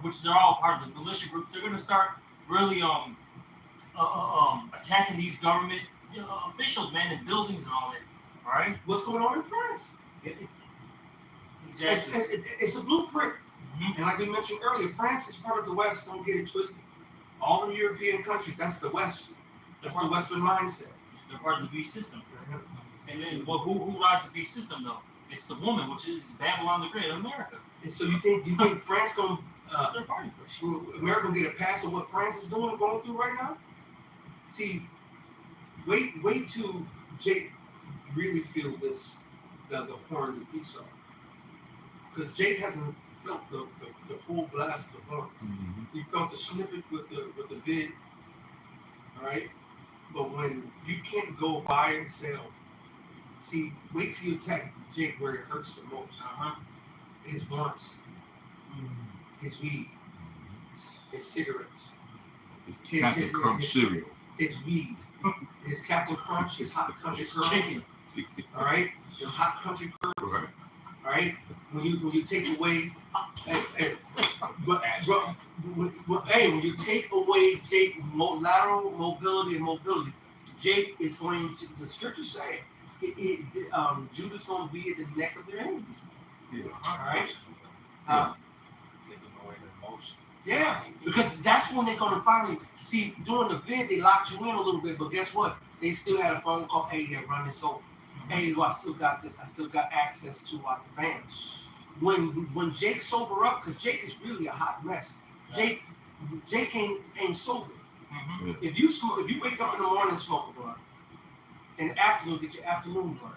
which they're all part of the militia groups. They're gonna start really attacking these government officials, man, in buildings and all that. All right. What's going on in France? Exactly. It's a blueprint. And like we mentioned earlier, France is part of the West. Don't get it twisted. All the European countries, that's the West. That's the Western mindset. They're part of the beast system. And then, who rides the beast system though? It's the woman, which is Babylon the Great, America. And so you think France gonna America gonna get a pass of what France is going through right now? See, wait till Jake really feel the horns of Esau, because Jake hasn't felt the full blast of the horns. Mm-hmm. He felt the snippet with the vid, all right. But when you can't go buy and sell. See, wait till you attack Jake where it hurts the most. His blunts, his weed, his cigarettes, his Captain Crunch cereal, his weed, his Captain Crunch, his hot country curls, chicken. All right, the hot country curls. Right. All right, when you take away, when you take away Jake lateral mobility and mobility, Jake is going to. The scriptures say. Judah's going to be at the neck of their enemies. Yeah. All right. Taking away their emotion. Yeah, because that's when they're going to finally see. During the vid, they locked you in a little bit, but guess what? They still had a phone call. Hey, yeah, run this over. Hey, I still got this. I still got access to the band. When Jake sober up, because Jake is really a hot mess. Jake ain't sober. Mm-hmm. If you wake up in the morning and smoke a blunt. In the afternoon, get your afternoon blunt.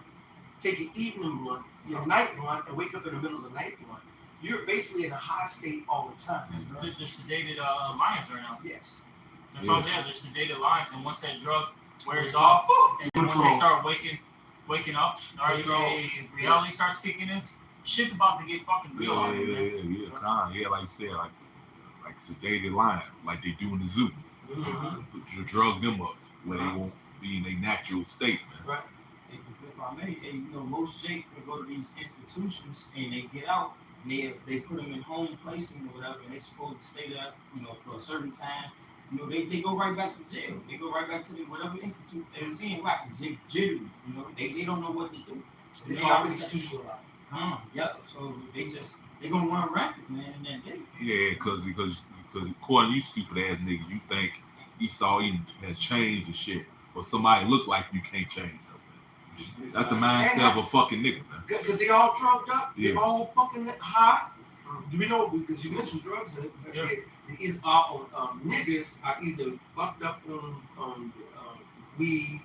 Take your evening blunt, your night blunt, and wake up in the middle of the night blunt. You're basically in a high state all the time. They're sedated lions right now. Yes. That's all there. They're sedated lions, and once that drug wears off, and then once they start waking up, reality starts kicking in. Shit's about to get fucking real. Yeah, like you said, like sedated lion, like they do in the zoo. You drug them up where they won't be in a natural state, man. Right. Because if I may, most Jake will go to these institutions and they get out They put them in home placement or whatever, and they supposed to stay there, for a certain time. They go right back to jail. They go right back to whatever institute they was in. Right? Cause jittery. They don't know what to do. They are institutionalized. Yep. So they gonna run rampant, man, in that day. Yeah, because according to you stupid ass niggas, you think Esau even has changed and shit, or somebody look like you can't change. That's the mindset of a fucking nigga, man. Because they all drugged up. Yeah. They all fucking high. Because you mentioned drugs. Niggas are either fucked up on weed.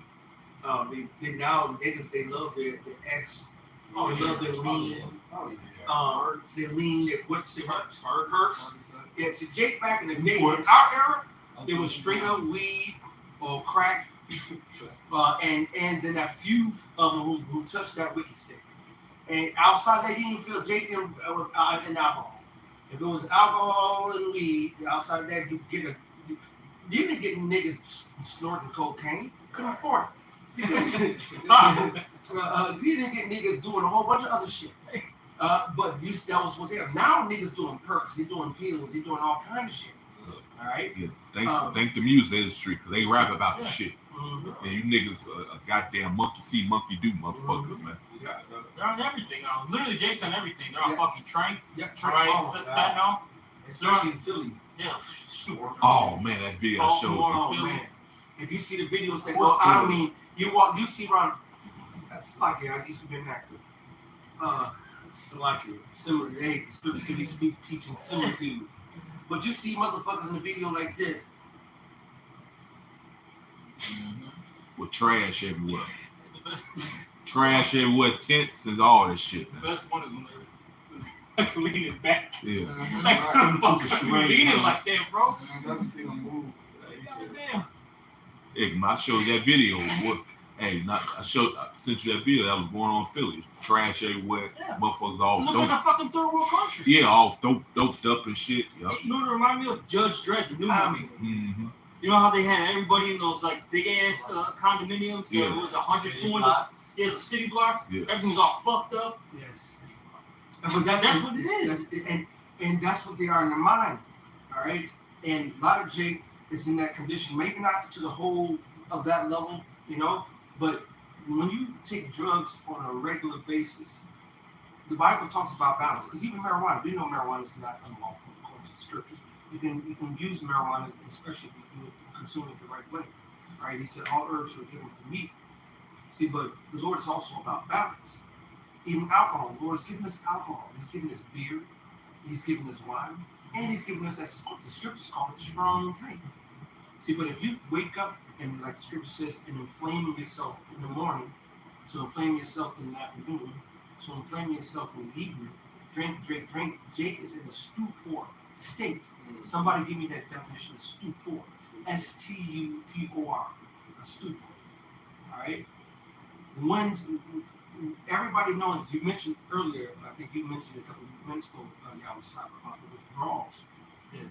They now niggas they love their ex. They love their lean. Their lean. What's it? Perks. Yeah. See, Jake back in the day, in our era, it was straight up weed or crack. And then a few of them who touched that wicked stick. And outside that, you didn't feel Jake in alcohol. If it was alcohol and weed, outside that, you didn't get niggas snorting cocaine. Couldn't afford it. You didn't get niggas doing a whole bunch of other shit. But that was what they are. Now niggas doing perks, they're doing pills, they're doing all kinds of shit. All right. Yeah. Thank the music industry because they rap about the shit. Mm-hmm. And you niggas a goddamn monkey see, monkey do, motherfuckers, man. They're on everything now. Literally, Jake's on everything. They're on fucking Trank. Yeah, Fentanyl. Especially in Philly. Yeah, super. Oh man, that video showed. Oh man, if you see the videos that go, I mean, you see around. Slacky, I used to be an actor. Slacky, similar. They the scripture speak teaching similitude. But you see motherfuckers in the video like this. With trash everywhere. Trash everywhere, tents and all that shit. The best one is when they're leaning back. Yeah. Like some fucking leaning like that, bro. I've never seen them move. Goddamn. Hey, I showed you that video. I sent you that video that was going on in Philly. Trash everywhere. Yeah. Motherfuckers all It looks dope. like a fucking third world country. Yeah, all doped up and shit. Yep. You know what it remind me of? Judge Dredd, the new movie. Mm-hmm. You know how they had everybody in those like big ass condominiums? Yeah. It was 100, 200. Yeah, the city blocks. Yeah. Everything's all fucked up. Yes. But That's what it is. And that's what they are in their mind. All right. And a lot of Jake is in that condition, maybe not to the whole of that level, but when you take drugs on a regular basis, the Bible talks about balance. Because even marijuana, we know marijuana is not unlawful according to the scriptures. You can use marijuana, especially if you consume it the right way. All right, he said all herbs were given for meat. See, but the Lord is also about balance. Even alcohol, the Lord is giving us alcohol. He's giving us beer. He's giving us wine. And he's giving us, as the scriptures call it, strong drink. See, but if you wake up and, like the scripture says, and inflaming yourself in the morning, to inflame yourself in the afternoon, to inflame yourself in the evening, drink. Jake is in a stupor state. Somebody give me that definition of stupor. S-T-U-P-O-R. A stupor. All right? When everybody knows, you mentioned earlier, I think you mentioned a couple of minutes ago, y'all was talking about the withdrawals. Yeah.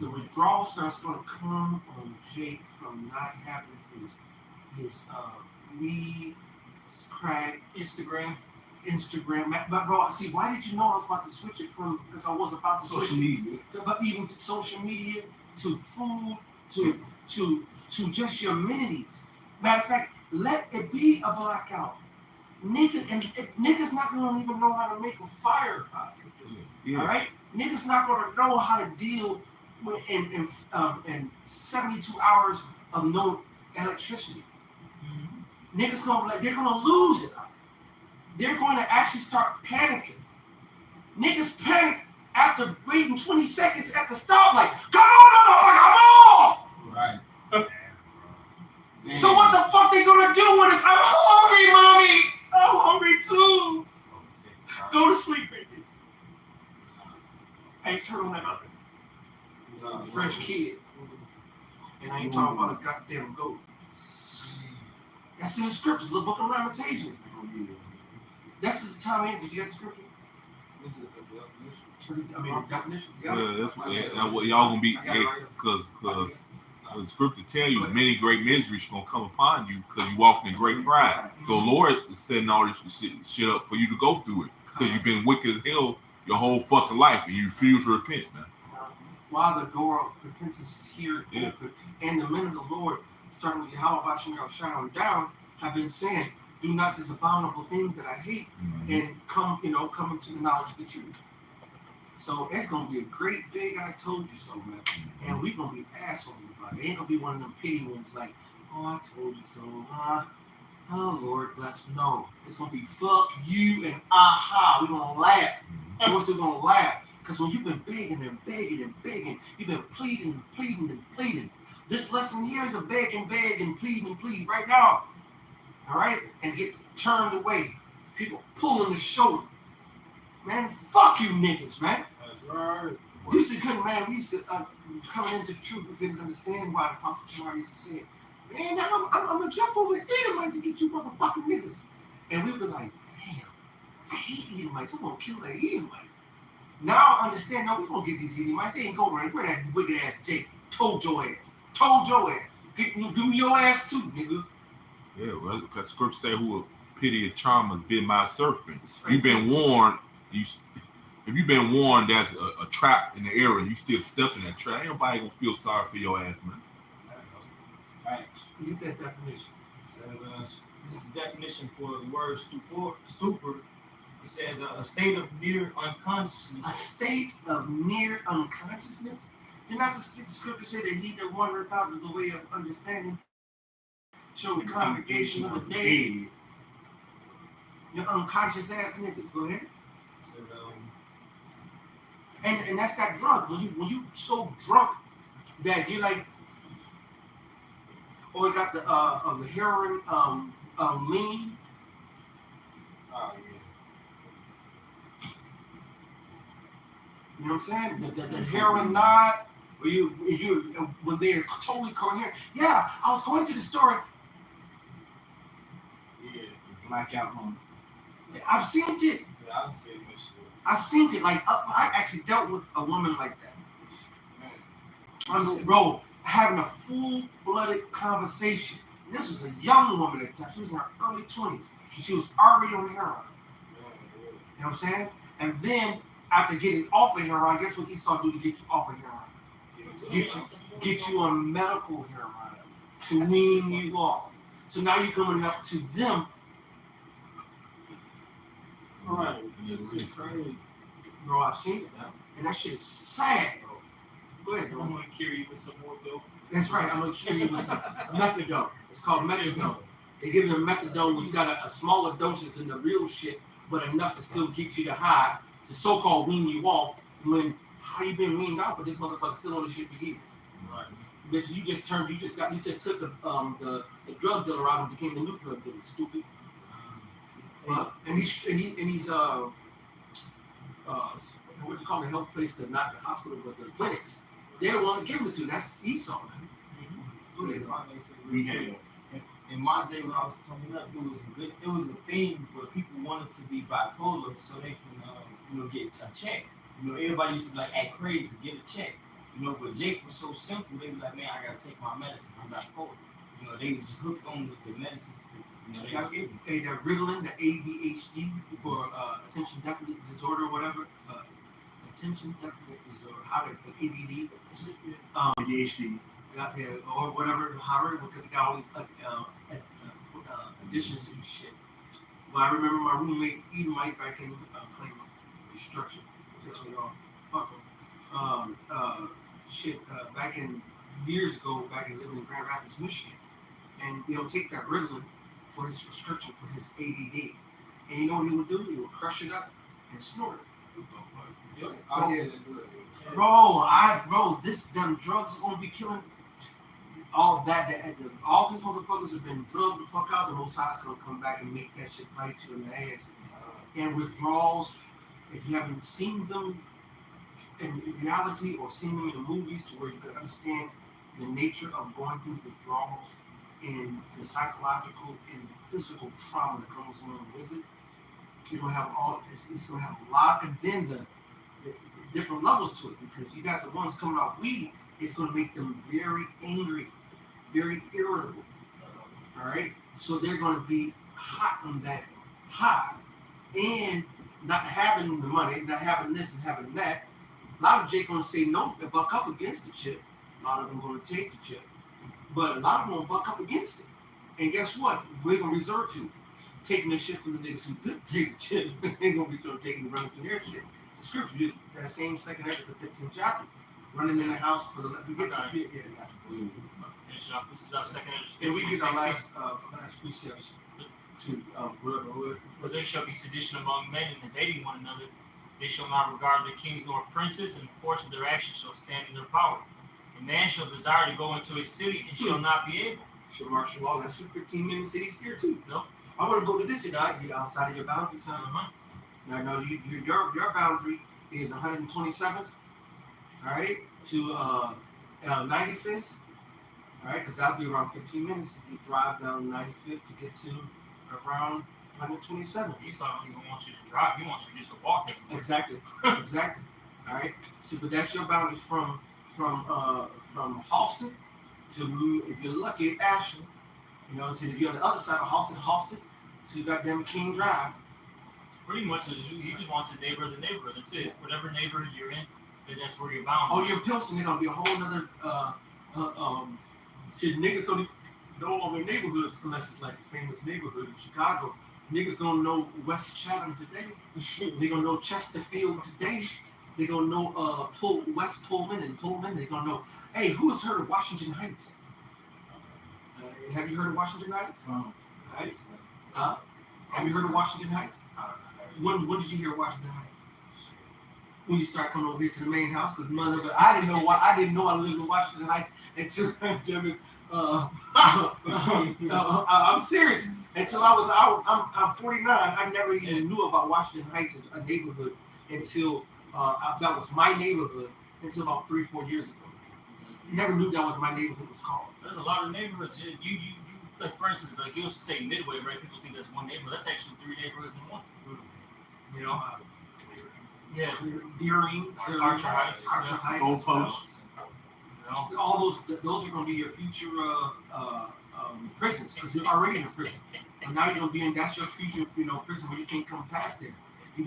The withdrawal starts going to come on Jake from not having his weed, crack, Instagram. But bro, see, why did you know I was about to switch it from, because I was about to Social media. but even to social media, to food, to just your amenities. Matter of fact, let it be a blackout. Niggas not gonna even know how to make a fire. Yeah. All right, niggas not gonna know how to deal with in 72 hours of no electricity. Mm-hmm. Niggas they're gonna lose it. They're going to actually start panicking. Niggas panic after waiting 20 seconds at the stoplight. Come on, motherfucker, come on! Right. So what the fuck they gonna do when it's, I'm hungry, mommy! I'm hungry too! Go to sleep, baby. Hey, turn on that oven. Fresh kid. And I ain't talking about a goddamn goat. That's in the scriptures, the book of Lamentations. That's the time. Did you get the scripture? I mean, the definition. Yeah, that's what y'all gonna be, because the scripture tell you many great miseries gonna come upon you because you walk in great pride. So Lord is setting all this shit up for you to go through it because you've been wicked as hell your whole fucking life and you refuse to repent, man. While the door of repentance is here Yeah. open, and the men of the Lord, starting with Yahweh Shine down, have been saying, do not this abominable thing that I hate, and come into the knowledge of the truth. So it's gonna be a great big I told you so, man. And we gonna be assholes about it. It ain't gonna be one of them pity ones like, oh, I told you so. Oh, Lord bless. No, it's gonna be fuck you and aha. We gonna laugh. And what's it gonna laugh? Because when you've been begging and begging and begging, you've been pleading and pleading and pleading. This lesson here is a beg and plead right now. All right? And get turned away. People pulling the shoulder. Man, fuck you niggas, man. That's right. We used to couldn't, man. We used to coming into the truth. We couldn't understand why the Apostle John used to say, man, now I'm gonna jump over Edomite to get you motherfucking niggas. And we were like, damn, I hate Edomites. I'm gonna kill that Edomite. Now I understand. No, we gonna get these Edomites. They ain't going right. Where that wicked ass Jake told your ass. Give me your ass too, nigga. Yeah, well, because scripture say who will pity a charm has been my serpent. Right. You've been warned. If you've been warned there's a trap in the area and you still step in that trap, ain't nobody gonna feel sorry for your ass, man. Thanks. You get that definition. It says, this is the definition for the word stupor. It says a state of near unconsciousness. A state of near unconsciousness. Did not the scripture say that he that wandereth out of the way of understanding show the congregation of the day? Your unconscious ass niggas. Go ahead. It says, And that's that drug. When you so drunk that you like, or you got the heroin lean. Oh, yeah. You know what I'm saying? The heroin nod, where you when they're totally coherent. Yeah, I was going to the store. Yeah. Blackout moment. I've seen it. Yeah, I've seen this shit. I've seen it. Like I actually dealt with a woman like that. Man. Bro, having a full-blooded conversation. This was a young woman at the time. She was in her early 20s. She was already on heroin. You know what I'm saying? And then after getting off of heroin, guess what Esau do to get you off of heroin? Get you on medical heroin to wean you off. So now you're coming up to them. Right. It's crazy. Bro, I've seen it now. And that shit is sad, bro. Go ahead, I'm bro. gonna carry you with some more dope. That's right. I'm going to cure you with some methadone. It's called methadone. They give you a methadone which got a smaller doses than the real shit, but enough to still get you to high, to so-called wean you off. When how you been weaned off, but this motherfucker's still on this shit for years. Right. Bitch, you just took the drug dealer out and became the new drug dealer. Stupid. And he's what you call the health place, not the hospital, but the clinics. They're the ones giving it to. That's Esau, man. Go ahead. We had. in my day when I was coming up, it was a thing where people wanted to be bipolar so they can get a check. Everybody used to be like act crazy, get a check. But Jake was so simple. They be like, man, I gotta take my medicine. I'm bipolar. They was just hooked on with the medicines. They gave me. Hey, that Ritalin, the ADHD for attention deficit disorder, or whatever. Attention deficit disorder. How they put ADD. ADHD. Or whatever. However, because it got all these additions and shit. But I remember my roommate Edomite back in claiming destruction. That's what y'all. Fuck him. Back in years ago, back in living in Grand Rapids, Michigan, and they'll take that Ritalin for his prescription for his ADD, and you know what he would do? He would crush it up and snort it. Oh yeah, they do it. Bro, them drugs are gonna be killing all that. All these motherfuckers have been drugged the fuck out. The Most High's gonna come back and make that shit bite you in the ass. And withdrawals, if you haven't seen them in reality or seen them in the movies to where you can understand the nature of going through withdrawals and the psychological and physical trauma that comes along with it, you're gonna have it's gonna have a lot, and then the different levels to it, because you got the ones coming off weed, it's gonna make them very angry, very irritable. All right, so they're gonna be hot on that high, and not having the money, not having this and having that, a lot of Jake gonna say no, they buck up against the chip. A lot of them gonna take the chip, but a lot of them gonna buck up against it. And guess what? We're gonna resort to taking the shit from the niggas who could take the chip. They're gonna be taking the running to their shit. It's the scripture, that same second Ezra, the 15th chapter, running in the house for the. We get Finish it up. This is our second and we get our 16. last precepts to brotherhood. For there shall be sedition among men and invading one another. They shall not regard their kings nor princes, and the course of their actions shall stand in their power. A man shall desire to go into his city and shall not be able. Shall martial law. That's your 15-minute cities here too. No. I want to go to this city. I get outside of your boundary, son. Now, your boundary is 127th. All right, to 95th. All right, because that'll be around 15 minutes to drive down 95th to get to around 127. Esau don't even want you to drive. He wants you just to walk it. Exactly. Exactly. All right. See, but that's your boundary from Halston to, if you're lucky, Ashland. You know, so if you're on the other side of Halston to goddamn King Drive. Pretty much, he just wants a neighbor of the neighborhood. That's it. Whatever neighborhood you're in, that's where you're bound. Oh, you're in Pilsen. There's gonna be a whole other shit. Niggas don't know all their neighborhoods unless it's like a famous neighborhood in Chicago. Niggas gonna know West Chatham today. They gonna know Chesterfield today. They gonna know West Pullman and Pullman. They gonna know. Hey, who has heard of Washington Heights? Have you heard of Washington Heights? Heights? Huh? Have you heard of Washington Heights? When did you hear of Washington Heights? When you start coming over here to the main house, because I didn't know I lived in Washington Heights until I'm serious. Until I'm 49, I never even knew about Washington Heights as a neighborhood until that was my neighborhood until about 3-4 years ago. Never knew that was my neighborhood was called. There's a lot of neighborhoods. You like, for instance, like you used to say Midway, right? People think that's one neighborhood. That's actually 3 neighborhoods in one. You know? Yeah. Deering, Archer Heights, Goalposts. You know? All those are going to be your future prisons, because you're already in a prison. And now you're going to be in, that's your future, prison where you can't come past there.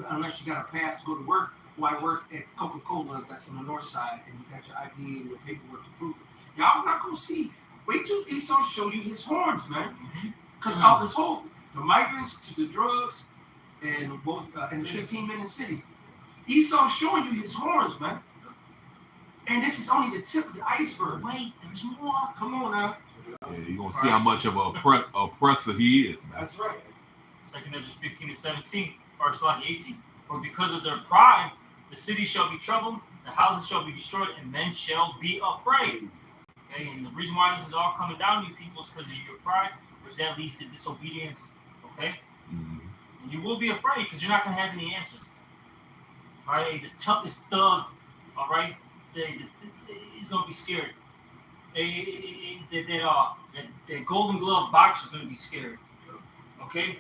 Unless you got a pass to go to work. Well, I work at Coca-Cola, that's on the north side, and you got your ID and your paperwork to prove it. Y'all not going to see. Wait till Esau show you his horns, man. Because all this whole, the migrants to the drugs and both in the 15-minute cities, Esau's showing you his horns, man. And this is only the tip of the iceberg. Wait, there's more. Come on now. Yeah, you're going to see how much of an oppressor he is, man. That's right. 2nd Ezra 15 and 17, or Slack 18. For because of their pride, the city shall be troubled, the houses shall be destroyed, and men shall be afraid. Okay, and the reason why this is all coming down to you people is because of your pride, which that leads to disobedience. Okay? Mm-hmm. And you will be afraid because you're not going to have any answers. All right? The toughest thug, all right? He's going to be scared. That Golden Glove boxer is going to be scared. Okay?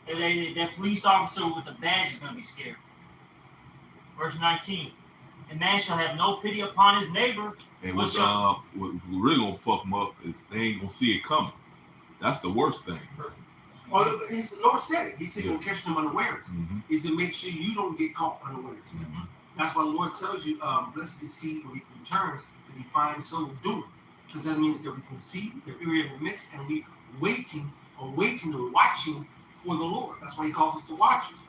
And that police officer with the badge is going to be scared. Verse 19. And man shall have no pity upon his neighbor. And what really gonna fuck them up is they ain't gonna see it coming. That's the worst thing. Oh, the Lord said it. He said he'll catch them unawares. Mm-hmm. He said make sure you don't get caught unawares. Mm-hmm. That's why the Lord tells you, blessed is he when he returns, that he finds so doing. Because that means that we can see, that we're in the midst, and we waiting or watching for the Lord. That's why he calls us the watchers.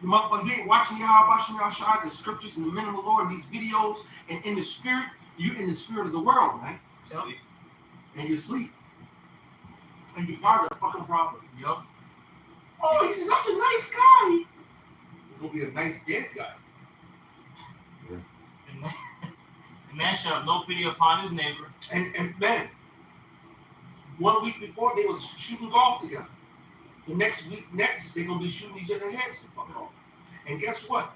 The motherfucker, you ain't watching Yahweh, the scriptures and the men of the Lord, and these videos, and in the spirit, you in the spirit of the world, man. Yep. And you sleep. And you're part of the fucking problem. Yep. Oh, he's such a nice guy. He's gonna be a nice dead guy. Yeah. And man shall have no pity upon his neighbor. And man, 1 week before they was shooting golf together. The next they're gonna be shooting each other's heads the fuck off. And guess what?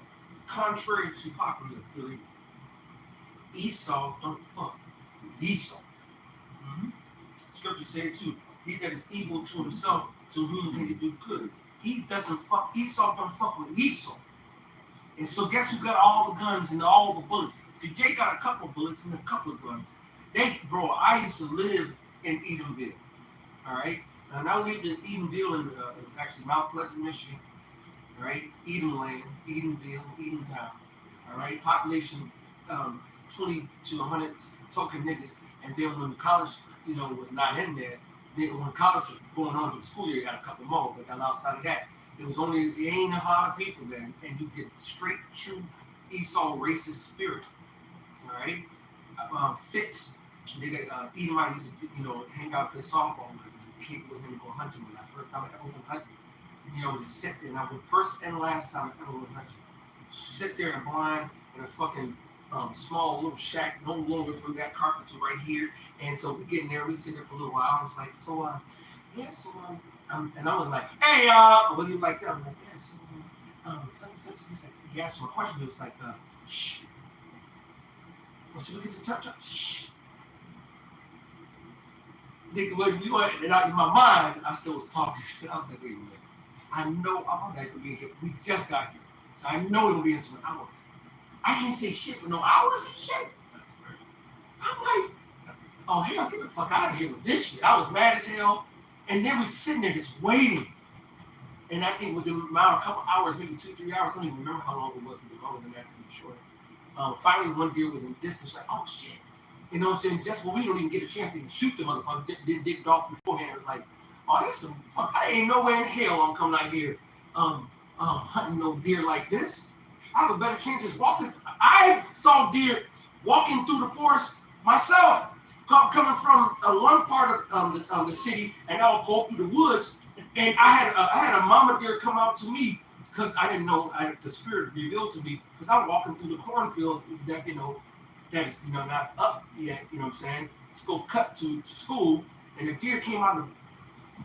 Contrary to popular belief, Esau don't fuck with Esau. Mm-hmm. Scripture say too, he that is evil to himself, to whom can he do good? He doesn't fuck, Esau don't fuck with Esau. And so guess who got all the guns and all the bullets? See, Jay got a couple of bullets and a couple of guns. I used to live in Edenville. All right? And I lived in Edenville, it's actually Mount Pleasant, Michigan. all right? Eden land, Edenville, Edentown, all right? Population 20 to 100 token niggas. And then when college, was not in there, then when college was going on to the school year, you got a couple more. But then outside of that, it ain't a lot of people there. And you get straight, true Esau racist spirit, all right? Fitz, nigga, Edomite used to, hang out, play softball, keep with him, go hunting. When I first time I ever went hunting, just sit there. And I went first and last time I ever went hunting. Sit there in a blind in a fucking small little shack, no longer from that carpet to right here. And so we get in there, we sit there for a little while. I was like, and I was like, hey, well, you like that? I'm like, yeah, so, he asked me a question. It was like, shh. Well, so we get to touch. Shh. Nigga, when you went in my mind, I still was talking. I was like, wait a minute. I know I'm back again here. We just got here. So I know it'll be in some hours. I can't say shit for no hours and shit. I'm like, oh hell, get the fuck out of here with this shit. I was mad as hell. And then we sitting there just waiting. And I think within a couple hours, maybe 2-3 hours, I don't even remember how long it was, longer than that, could be short. Finally, one deer was in distance, like, oh shit. You know what I'm saying? Just when we don't even get a chance to even shoot the motherfucker, then digged off beforehand. It's like, oh, that's some fuck. I ain't nowhere in hell I'm coming out here hunting no deer like this. I have a better chance just walking. I saw deer walking through the forest myself, coming from one part of the city, and I would go through the woods. And I had a mama deer come out to me because I didn't know. The spirit revealed to me because I'm walking through the cornfield that that is not up yet. You know what I'm saying? To go cut to school, and the deer came out of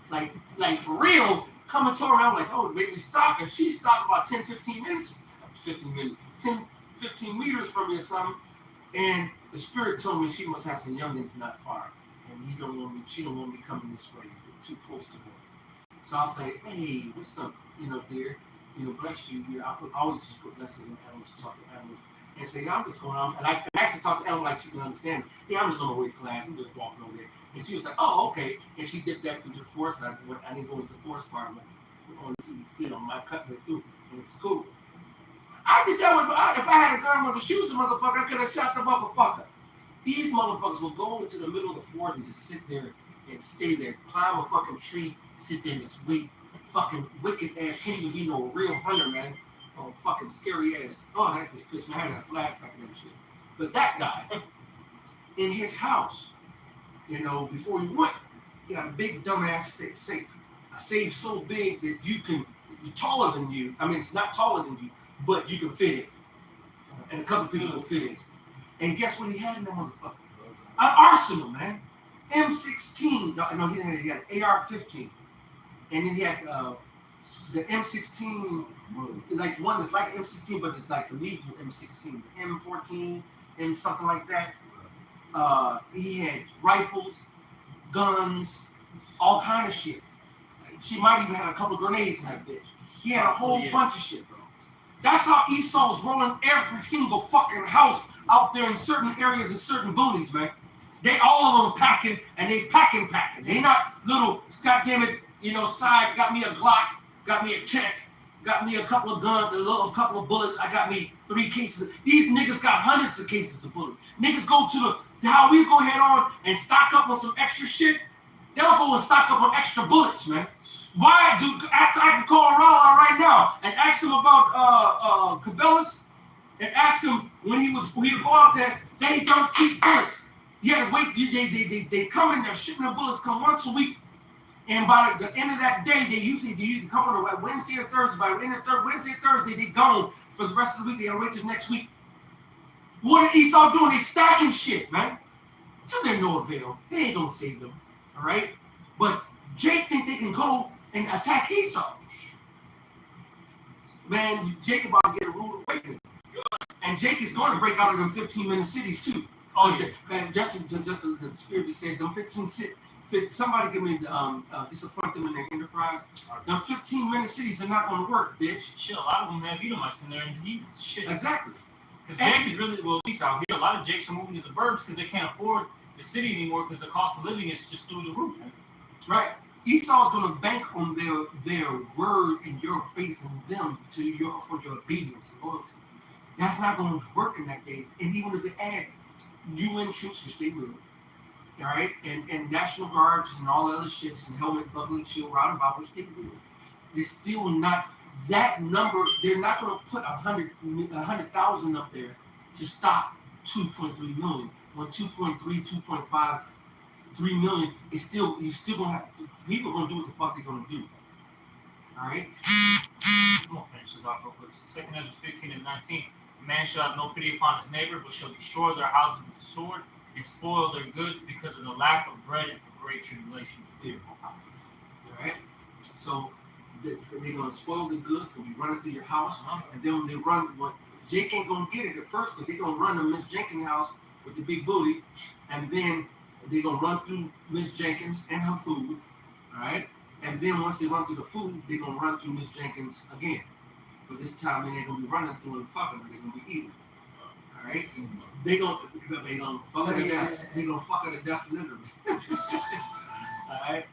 like for real coming toward me. I'm like, oh, maybe stop. And she stopped about 10-15 minutes. 15 minutes, 10-15 meters from me or something, and the spirit told me she must have some youngins not far, and she don't want me coming this way, too close to her. So I'll say, hey, what's up, dear, bless you. I always just put blessings on animals to talk to animals, and say, I'm just going on, and I actually talk to animals like she can understand. Yeah, I'm just on my way to class. I'm just walking over there, and she was like, oh, okay, and she dipped back into the forest, and I didn't go into the forest part, but on to my cut went through, and it's cool. I did that if I had a gun with a shoot some motherfucker, I could have shot the motherfucker. These motherfuckers will go into the middle of the forest and just sit there and stay there, climb a fucking tree, sit there and just wait. Fucking wicked ass, can't even be no real hunter, man. Oh, fucking scary ass. Oh, that just pissed me. I had a flashback and that shit. But that guy, in his house, before he went, he got a big dumbass safe. A safe so big that you're taller than you. I mean, it's not taller than you, but you can fit it. And a couple people will fit it. And guess what he had in that motherfucker? An arsenal, man. M16. No, he didn't have it. He had an AR-15. And then he had the M16, like one that's like an M16, but it's like the legal M16. The M14, M something like that. He had rifles, guns, all kind of shit. She might even have a couple of grenades in that bitch. He had a whole bunch of shit, bro. That's how Esau's rolling every single fucking house out there in certain areas and certain boonies, man. They all of them packing, and they packing. They not little, goddamn it, side, got me a Glock, got me a check, got me a couple of guns, a couple of bullets, I got me 3 cases. These niggas got hundreds of cases of bullets. Niggas go to how we go head on and stock up on some extra shit, they'll go and stock up on extra bullets, man. Why do I can call Rala right now and ask him about Cabela's and ask him when he would go out there, they don't keep bullets. You had to wait, they come in there, shipping the bullets come once a week, and by the end of that day, they usually come on a Wednesday or Thursday. By the end of Wednesday or Thursday, they gone for the rest of the week. They gotta wait till next week. What are Esau doing? They stacking shit, man. To their no avail. They ain't gonna save them, all right? But Jake think they can go and attack Esau. Man, Jake about to get a rude awakening. And Jake is going to break out of them 15-minute cities too. Oh yeah, man, just the spirit just said them 15 cities. Somebody give me the disappoint them in their enterprise. Them 15-minute cities are not going to work, bitch. Shit, a lot of them have Edomites in there and heathens. Shit. Exactly. Because Jake is really, well, at least out here, a lot of Jakes are moving to the burbs because they can't afford the city anymore because the cost of living is just through the roof. Right. Esau's going to bank on their word and your your faith in them for your obedience and loyalty. That's not going to work in that day. And even if they add UN troops, which they will, all right, and National Guards and all the other shits and helmet, buckling, shield, roundabout, which they will, they're still not that number. They're not going to put 100,000 up there to stop 2.3 million. When 2.3, 2.5, 3 million is still, you still gonna have people gonna do what the fuck they're gonna do. All right. I'm gonna finish this off real quick. So 2 Ezra 15 and 19. A man shall have no pity upon his neighbor, but shall destroy their houses with the sword and spoil their goods because of the lack of bread and for great tribulation. Yeah. All right. So they're gonna spoil the goods. They'll be running through your house, and then when they run, Jake ain't gonna get it at first, but they're gonna run to Miss Jenkins' house with the big booty, and then they're gonna run through Miss Jenkins and her food, all right? And then once they run through the food, they're gonna run through Miss Jenkins again. But this time they ain't gonna be running through and fucking her, they're gonna be eating. All right? They gonna fuck her to death. They gonna fuck her to death literally. All right?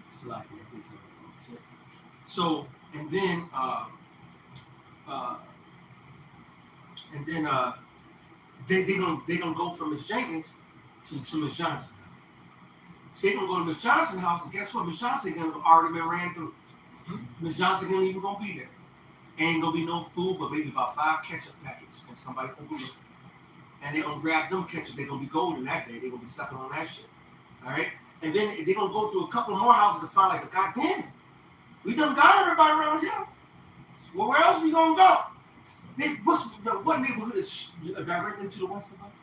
It's like so, and then they gonna go from Miss Jenkins to Miss Johnson. So they gonna go to Miss Johnson's house, and guess what? Miss Johnson gonna already been ran through. Miss Johnson ain't even gonna be there. Ain't gonna be no food, but maybe about 5 ketchup packets, and somebody overlooked. And they gonna grab them ketchup. They gonna be golden that day. They gonna be sucking on that shit. All right. And then they gonna go through a couple more houses to find like, God damn it, we done got everybody around here. Well, where else we gonna go? What neighborhood is directly to the west of us?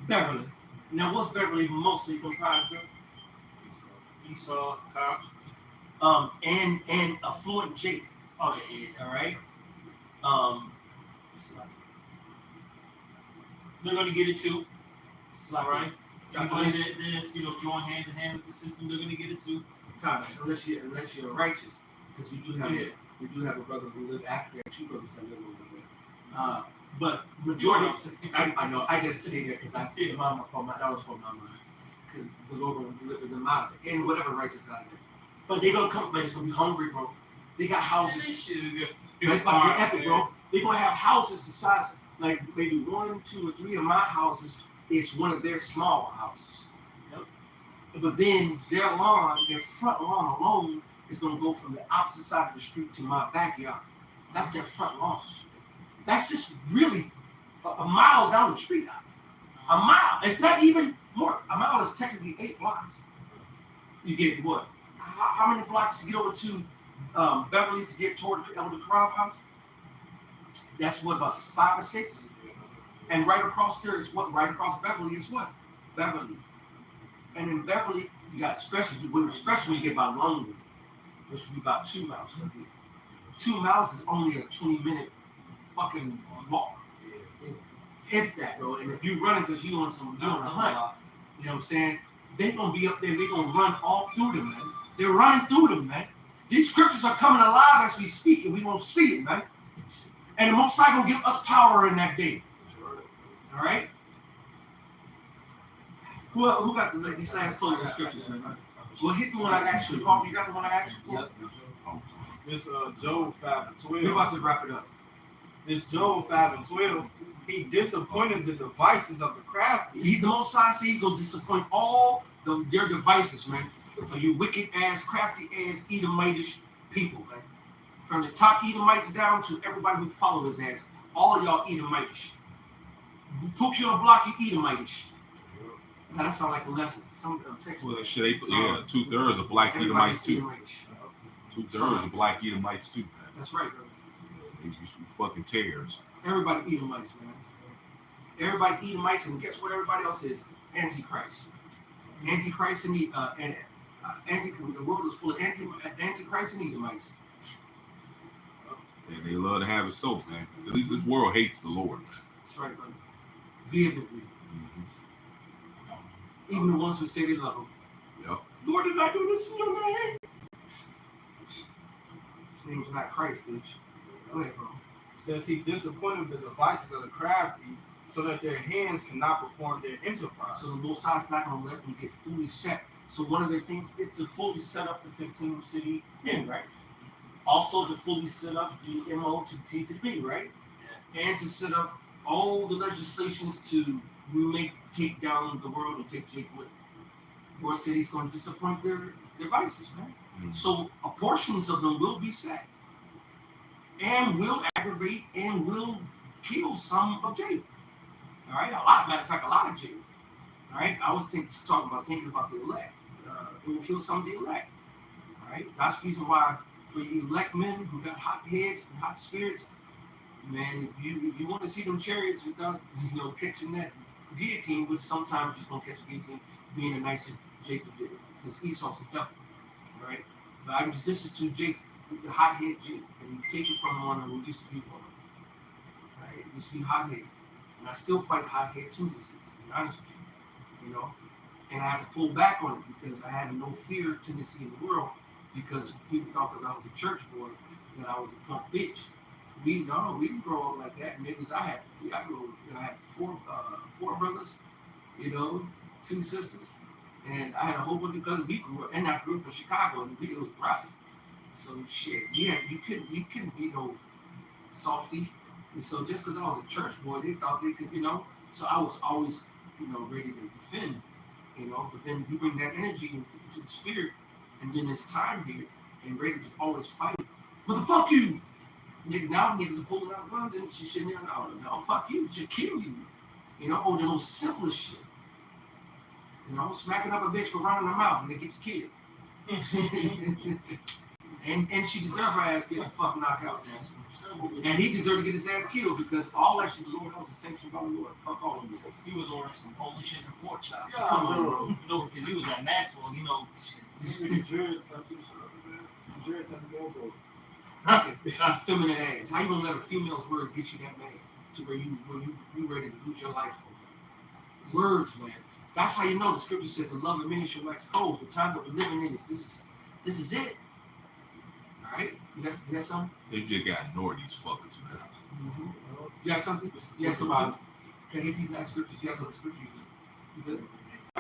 Beverly. Now, what's Beverly mostly comprised of? Esau, Cops. And affluent Jake. Oh yeah. All right. They're gonna get it too. All right. That's join hand in hand with the system. They're gonna get it too. Unless you're righteous, because we do have a brother who lived after there, 2 brothers that live over there. But majority, I know I didn't say that because I see the mama for my dollars for my mind, because the Lord will deliver them out of it, and whatever righteous out of it. But they're gonna come, but it's gonna be hungry, bro. They got houses. It's about to be epic, bro. They're gonna have houses the size, like maybe 1, 2, or 3 of my houses is one of their smaller houses. Yep. But then their front lawn alone is gonna go from the opposite side of the street to my backyard. That's their front lawn. That's just really a mile down the street. A mile. It's not even more. A mile is technically 8 blocks. You get what? How many blocks to get over to Beverly to get toward the Corral house? That's what, about 5 or 6? And right across there is what? Right across Beverly is what? Beverly. And in Beverly, you got especially when you get by Longwood, which would be about 2 miles from here. 2 miles is only a 20-minute fucking walk. If that, bro. And if you running because you on a hunt, you know what I'm saying? They're gonna be up there, they're gonna run all through them, man. They're running through them, man. These scriptures are coming alive as we speak, and we gonna see it, man. And the Most High gonna give us power in that day. All right? Who got these last closing scriptures, man? Well, hit the one I actually called. You got the one I actually called? Yep. This Job 5 and 12. We're about to wrap it up. This Job 5 and 12. He disappointed the devices of the crafty. The Most High said he's gonna disappoint all their devices, man. You wicked ass, crafty ass, Edomitish people, man. From the top Edomites down to everybody who follow his ass. All of y'all Edomitish. Poke you on a block, you Edomitish. Now that sounds like a lesson. Some text. Well, shit, 2/3 of black Edomites too. 2/3 of black Edomites too. That's right, bro. You fucking tears. Everybody Edomites, man. Everybody Edomites, and guess what? Everybody else is Antichrist. Antichrist and the world is full of Antichrist and Edomites. And they love to have it so, man. At least this world hates the Lord. That's right, brother. Vehemently. Even the ones who say they love him. Yep. Lord, did I do this in your name? His name's not Christ, bitch. Go ahead, bro. Says he disappointed the devices of the crafty so that their hands cannot perform their enterprise. So the Most High's not going to let them get fully set. So one of their things is to fully set up the 15 city in, right? Also to fully set up the MO to T to B, right? Yeah. And to set up all the legislations to take down the world and take Jake with it. Lord said he's going to disappoint their vices, man. Mm-hmm. So portions of them will be set and will aggravate and will kill some of Jake. All right, matter of fact, a lot of Jake. All right, I was thinking about the elect. It will kill some of the elect. All right, that's the reason why for you elect men who got hot heads and hot spirits, man, if you want to see them chariots without catching that guillotine, which sometimes you're gonna catch a guillotine, being a nicer Jacob did, because Esau's the devil. All right, but this is to Jake's the hot head Jake, and you take it from one who used to be one. All right, it used to be hot head, and I still fight hot head tendencies. To be honest with you, and I had to pull back on it because I had no fear tendency in the world. Because people thought because I was a church boy that I was a punk bitch. We didn't grow up like that. Niggas, I had four brothers, 2 sisters, and I had a whole bunch of cousins. We grew up, and I grew up in Chicago, and it was rough. So shit, you couldn't be no softy. And so just because I was a church boy, they thought they could, So I was always, ready to defend, But then you bring that energy into the spirit. And then it's time here, and ready to always fight. But the fuck you! Now niggas are pulling out guns and shit. No, fuck you. It should kill you. The most simplest shit. Smacking up a bitch for running her mouth and they get you killed. and she deserved her ass getting fucking knocked out. And he deserved to get his ass killed because all that shit, the Lord knows is sanctioned by the Lord. Fuck all of it. He was ordering some Polish and pork chops. Yeah, come on, bro. Because he was at Maxwell, Feminine ass. How you gonna let a female's word get you that mad to where you ready to lose your life for? Words, man. That's how you know the scripture says the love of many shall wax cold. The time that we're living in this is it. All right, you got something? They just got ignored these fuckers, man. Mm-hmm. You got something? You got something? Can I hit these last scriptures? You got the scripture? You good?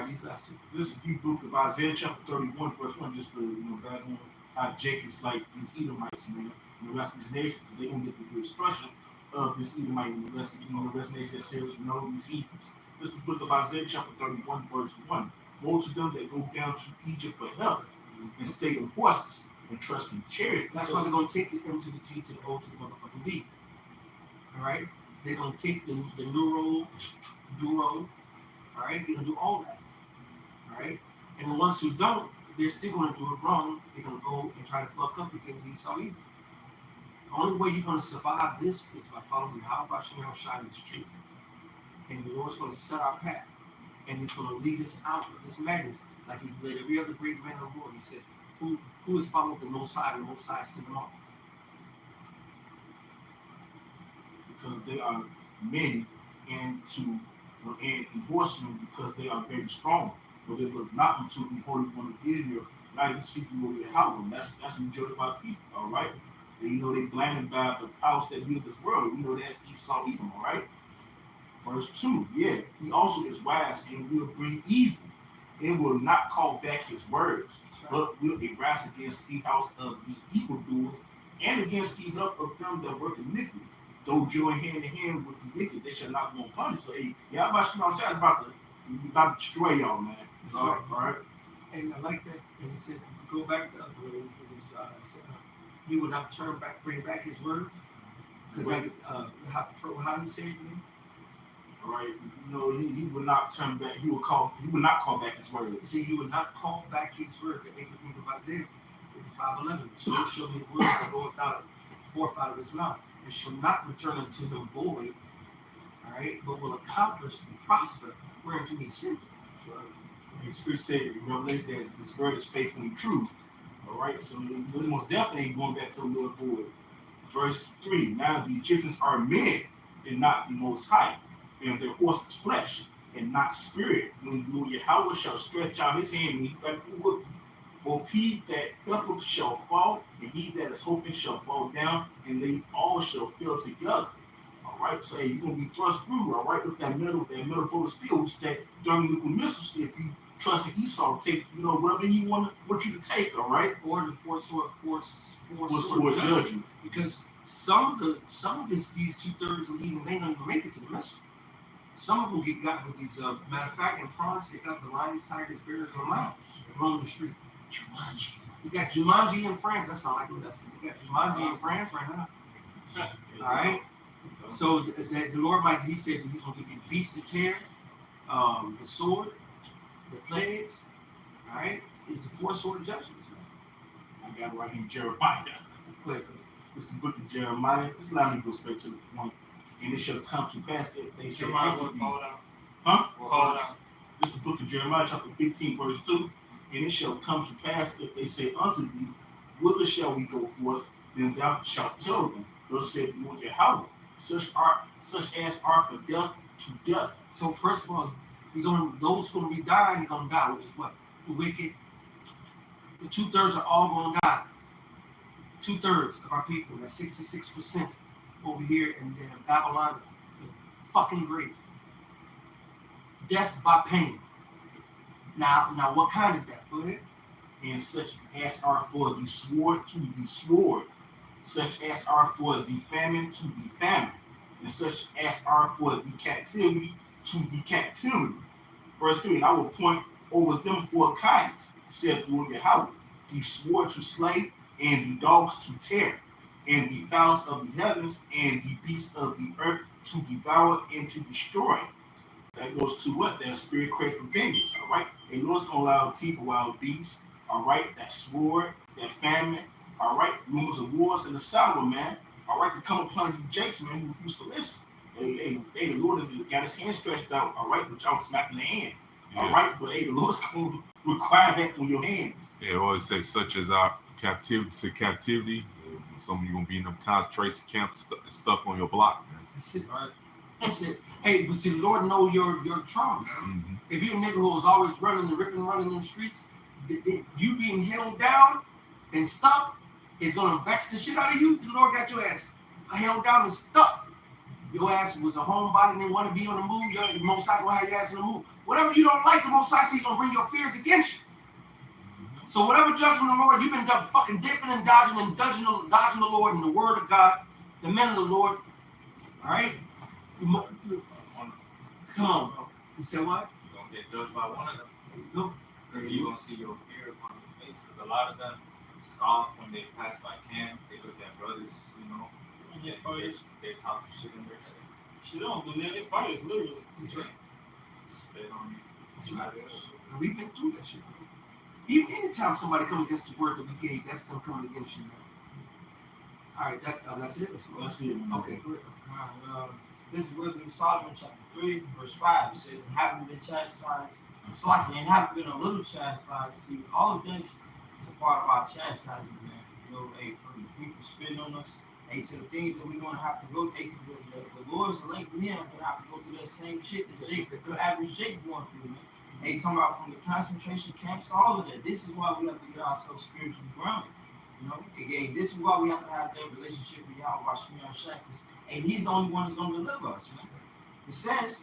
These last two. This is the book of Isaiah, chapter 31, verse 1. Just to back on how Jake is like these Edomites, and the rest of these nations. They gonna get the destruction of this Edomite and the rest of the nation that says these heathens. This is the book of Isaiah, chapter 31, verse 1. Woe to them that go down to Egypt for help and stay in horses and trust in chariots. That's why they're gonna take the M to the T to the O to the motherfucking B. All right, they're gonna take the neuro, duro. All right, they're gonna do all that. All right, and the ones who don't, they're still gonna do it wrong. They're gonna go and try to buck up against Esau. The only way you're gonna survive this is by following how about Shemayel shine this truth. And the Lord's gonna set our path, and He's gonna lead us out of this madness, like He's led every other great man of the Lord. He said, "Who has followed the Most High? The Most High sent them off." Because they are many, and horsemen because they are very strong. But they look not unto the Holy One of Israel, neither seek the Lord Yahweh. That's the majority of our people, all right? And they blinded by the powers that be of this world. That's Esau Edom, all right? Verse 2, he also is wise and will bring evil and will not call back his words, but will arise against the house of the evildoers and against the help of them that work iniquity. Though join hand in hand with the wicked, they shall not go unpunished. So, y'all about to destroy y'all, man. All right. And I like that. And he said, go back the other way. It was, he would not bring back his word. Because how do you say it again? All right. He would not turn back. He would not call back his word. See, he would not call back his word. That make me think of Isaiah 55:11. So shall his word that goeth forth out of his mouth. It shall not return unto him void. All right, but will accomplish and prosper whereunto he sent it. The Scripture said, that this word is faithful and true. All right, so we most definitely ain't going back to the Lord void. Verse 3, now the Egyptians are men and not the Most High, and their horses flesh and not spirit. When the Lord Yahweh shall stretch out his hand, and he both he that helpeth shall fall, and he that is hoping shall fall down, and they all shall fall together. All right, so you're gonna be thrust through, all right, with that metal bolt of steel, which that thermonuclear missiles. If you trusting Esau to take, whatever he want you to take, all right? Or the four sword Judgment. judgment. Because some of these 2/3 of the heathens ain't gonna even make it to the message. Some of them get got with these. Matter of fact, in France, they got the lions, tigers, bears, and lions roaming the street. Jumanji. You got Jumanji in France. That sounds like a lesson. You got Jumanji in France right now. All right. So the Lord might. He said that He's gonna give you beast to tear, the sword, the plagues. All right. It's the four sword judgments. I got it right here, Jeremiah. Wait. It's the book of Jeremiah. Just allow me to go straight to the point. And it shall come to pass if they say Jeremiah, unto what thee. call it out? Huh? Call it out. This is the book of Jeremiah, chapter 15, verse 2. And it shall come to pass if they say unto thee, whither shall we go forth? Then thou shalt tell them, thus said the Lord Yahweh, such as are for death to death. So first of all, those who are gonna be dying, they're gonna die, which is what? The wicked. The 2/3 are all gonna die. 2/3 of our people, that's 66% over here in Babylon, the fucking great. Death by pain. Now what kind of death? Go ahead. And such as are for the sword to the sword, such as are for the famine to the famine, and such as are for the captivity to the captivity. Verse 3, and I will point over them for kindness, said the Lord Yahweh, the sword to slay, and the dogs to tear, and the fowls of the heavens, and the beasts of the earth to devour and to destroy. That goes to what? That spirit crave for vengeance, all right? And Lord's gonna allow teeth of wild beasts, all right? That sword, that famine, all right? Rumors of wars and the sour, man, all right? To come upon you, Jakes, man, who refuse to listen. Hey, the Lord has got his hand stretched out, all right? But y'all smacking the hand, all right? But hey, the Lord's gonna require that on your hands. Yeah, always say such as our captivity. Some of you gonna be in them concentration camps stuck on your block, man. That's it, right? That's it. Hey, but see, the Lord know your trauma. Mm-hmm. If you're a nigga who was always running and ripping and running in the streets, you being held down and stuck is gonna vex the shit out of you. The Lord got your ass held down and stuck. Your ass was a homebody and didn't want to be on the move. Your Most High gonna have your ass on the move. Whatever you don't like, the Most High He's gonna bring your fears against you. So whatever judgment of the Lord, you've been fucking dipping and dodging the Lord and the word of God, the men of the Lord. All right? Come on, bro. You said what? You're going to get judged by one of them. There you go. Because you're going to see your fear upon your face. Because a lot of them scoff when they pass by camp. They look at brothers, And get fighters. They're talking shit in their head. Shit, don't do that. They fighters, literally. That's right. Spit on you. That's right. And we've been through that shit, bro. Even anytime somebody comes against the word that we gave, that's them coming against you, man. All right, that's it. That's it. Okay, good. This is Wisdom of Solomon, chapter 3, verse 5. It says, and having been chastised, and having been a little chastised, see, all of this is a part of our chastisement, man. Hey, for the people spitting on us, hey, to the things that we're going to have to go, hey, the Lord's elect men are going to have to go through that same shit that the average Jake going through, man. They talking about from the concentration camps to all of that. This is why we have to get ourselves spiritually grounded. Again, this is why we have to have that relationship with Yahweh Shai, and He's the only one that's going to deliver us. Man. It says,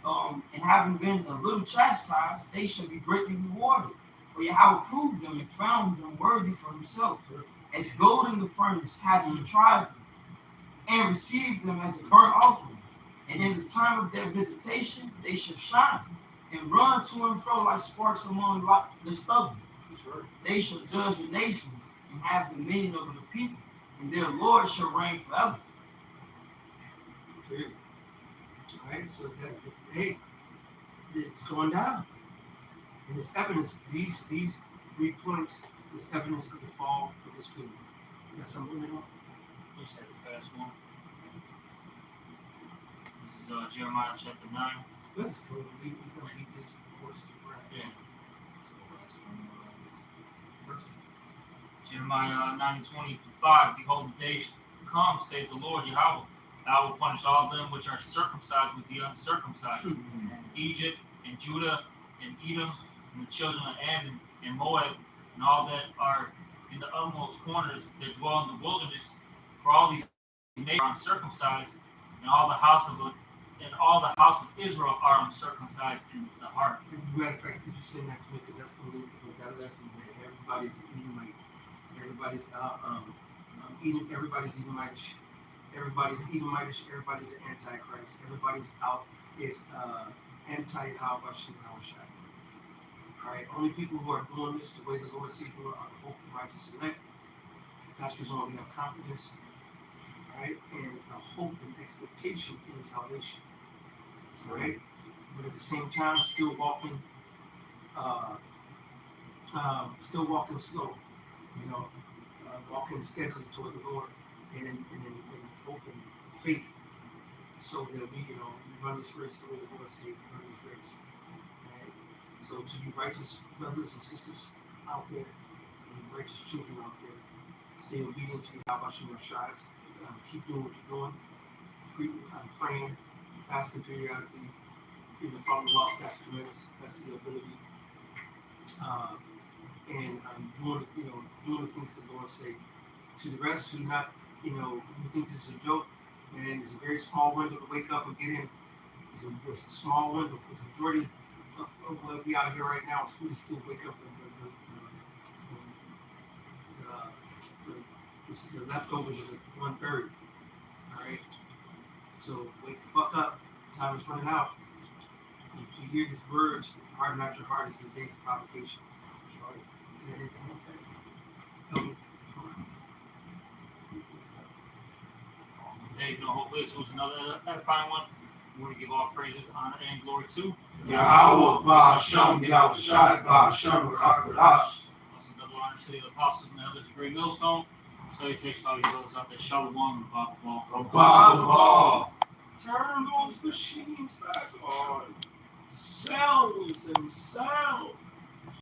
and having been a little chastised, they shall be greatly rewarded. For Yahweh proved them and found them worthy for Himself, as gold in the furnace, having tried them, and received them as a burnt offering. And in the time of their visitation, they shall shine and run to and fro like sparks among the stubble. They shall judge the nations and have dominion over the people, and their Lord shall reign forever. Okay. All right, so hey, it's going down, and it's evidence. These 3 points is evidence of the fall of this kingdom. You got something to know? Just take the fast one. This is Jeremiah chapter 9. Let's go. We gonna see this horse to grab. Yeah. Jeremiah 9:25. Behold, the days come, saith the Lord Yahweh. I will punish all them which are circumcised with the uncircumcised. Egypt and Judah and Edom and the children of Ammon and Moab and all that are in the utmost corners that dwell in the wilderness. For all these nations are uncircumcised, and all the house of and all the house of Israel are uncircumcised in the heart. As a matter of fact, could you say that to me? Because that's going to link with that lesson that everybody's Edomite. Everybody's Edom, everybody's Edomitish. Everybody's Edomitish. Everybody's an antichrist. Everybody's out is anti-Hawashim Hawashai. All right. Only people who are doing this the way the Lord sees are the hope and righteous elect. That's the reason why we have confidence, right, and a hope and expectation in salvation. Right. But at the same time, still walking slow. You know, walking steadily toward the Lord and in hope and faith, so that we, you know, we run this race the way the Lord said we run this race. Right? So to you righteous brothers and sisters out there, and righteous children out there, stay obedient to Yahweh Shai. Keep doing what you're doing. Praying, fasting periodically, even following law, statutes, commandments, best of your ability. And doing the things that the Lord say. To the rest who not, who think this is a joke, man, it's a very small window to wake up and get in. It's a small window. Because the majority of what we out here right now is really still wake up the leftovers of the 1/3. All right. So wake the fuck up. Time is running out. If you hear these words, harden not your heart is the days of provocation. Right? Anything else? Okay. Hey, hopefully this was another edifying one. We want to give all praises, honor, and glory to Yahweh, Ba'Shem, Yahweh Shai, Ba'Shem, Rachadash. also double honor to the apostles and the elders of Great Millstone. Salutations to all you brothers out there. Shalom, Ba'Ball. Turn those machines back on. Cells and cells.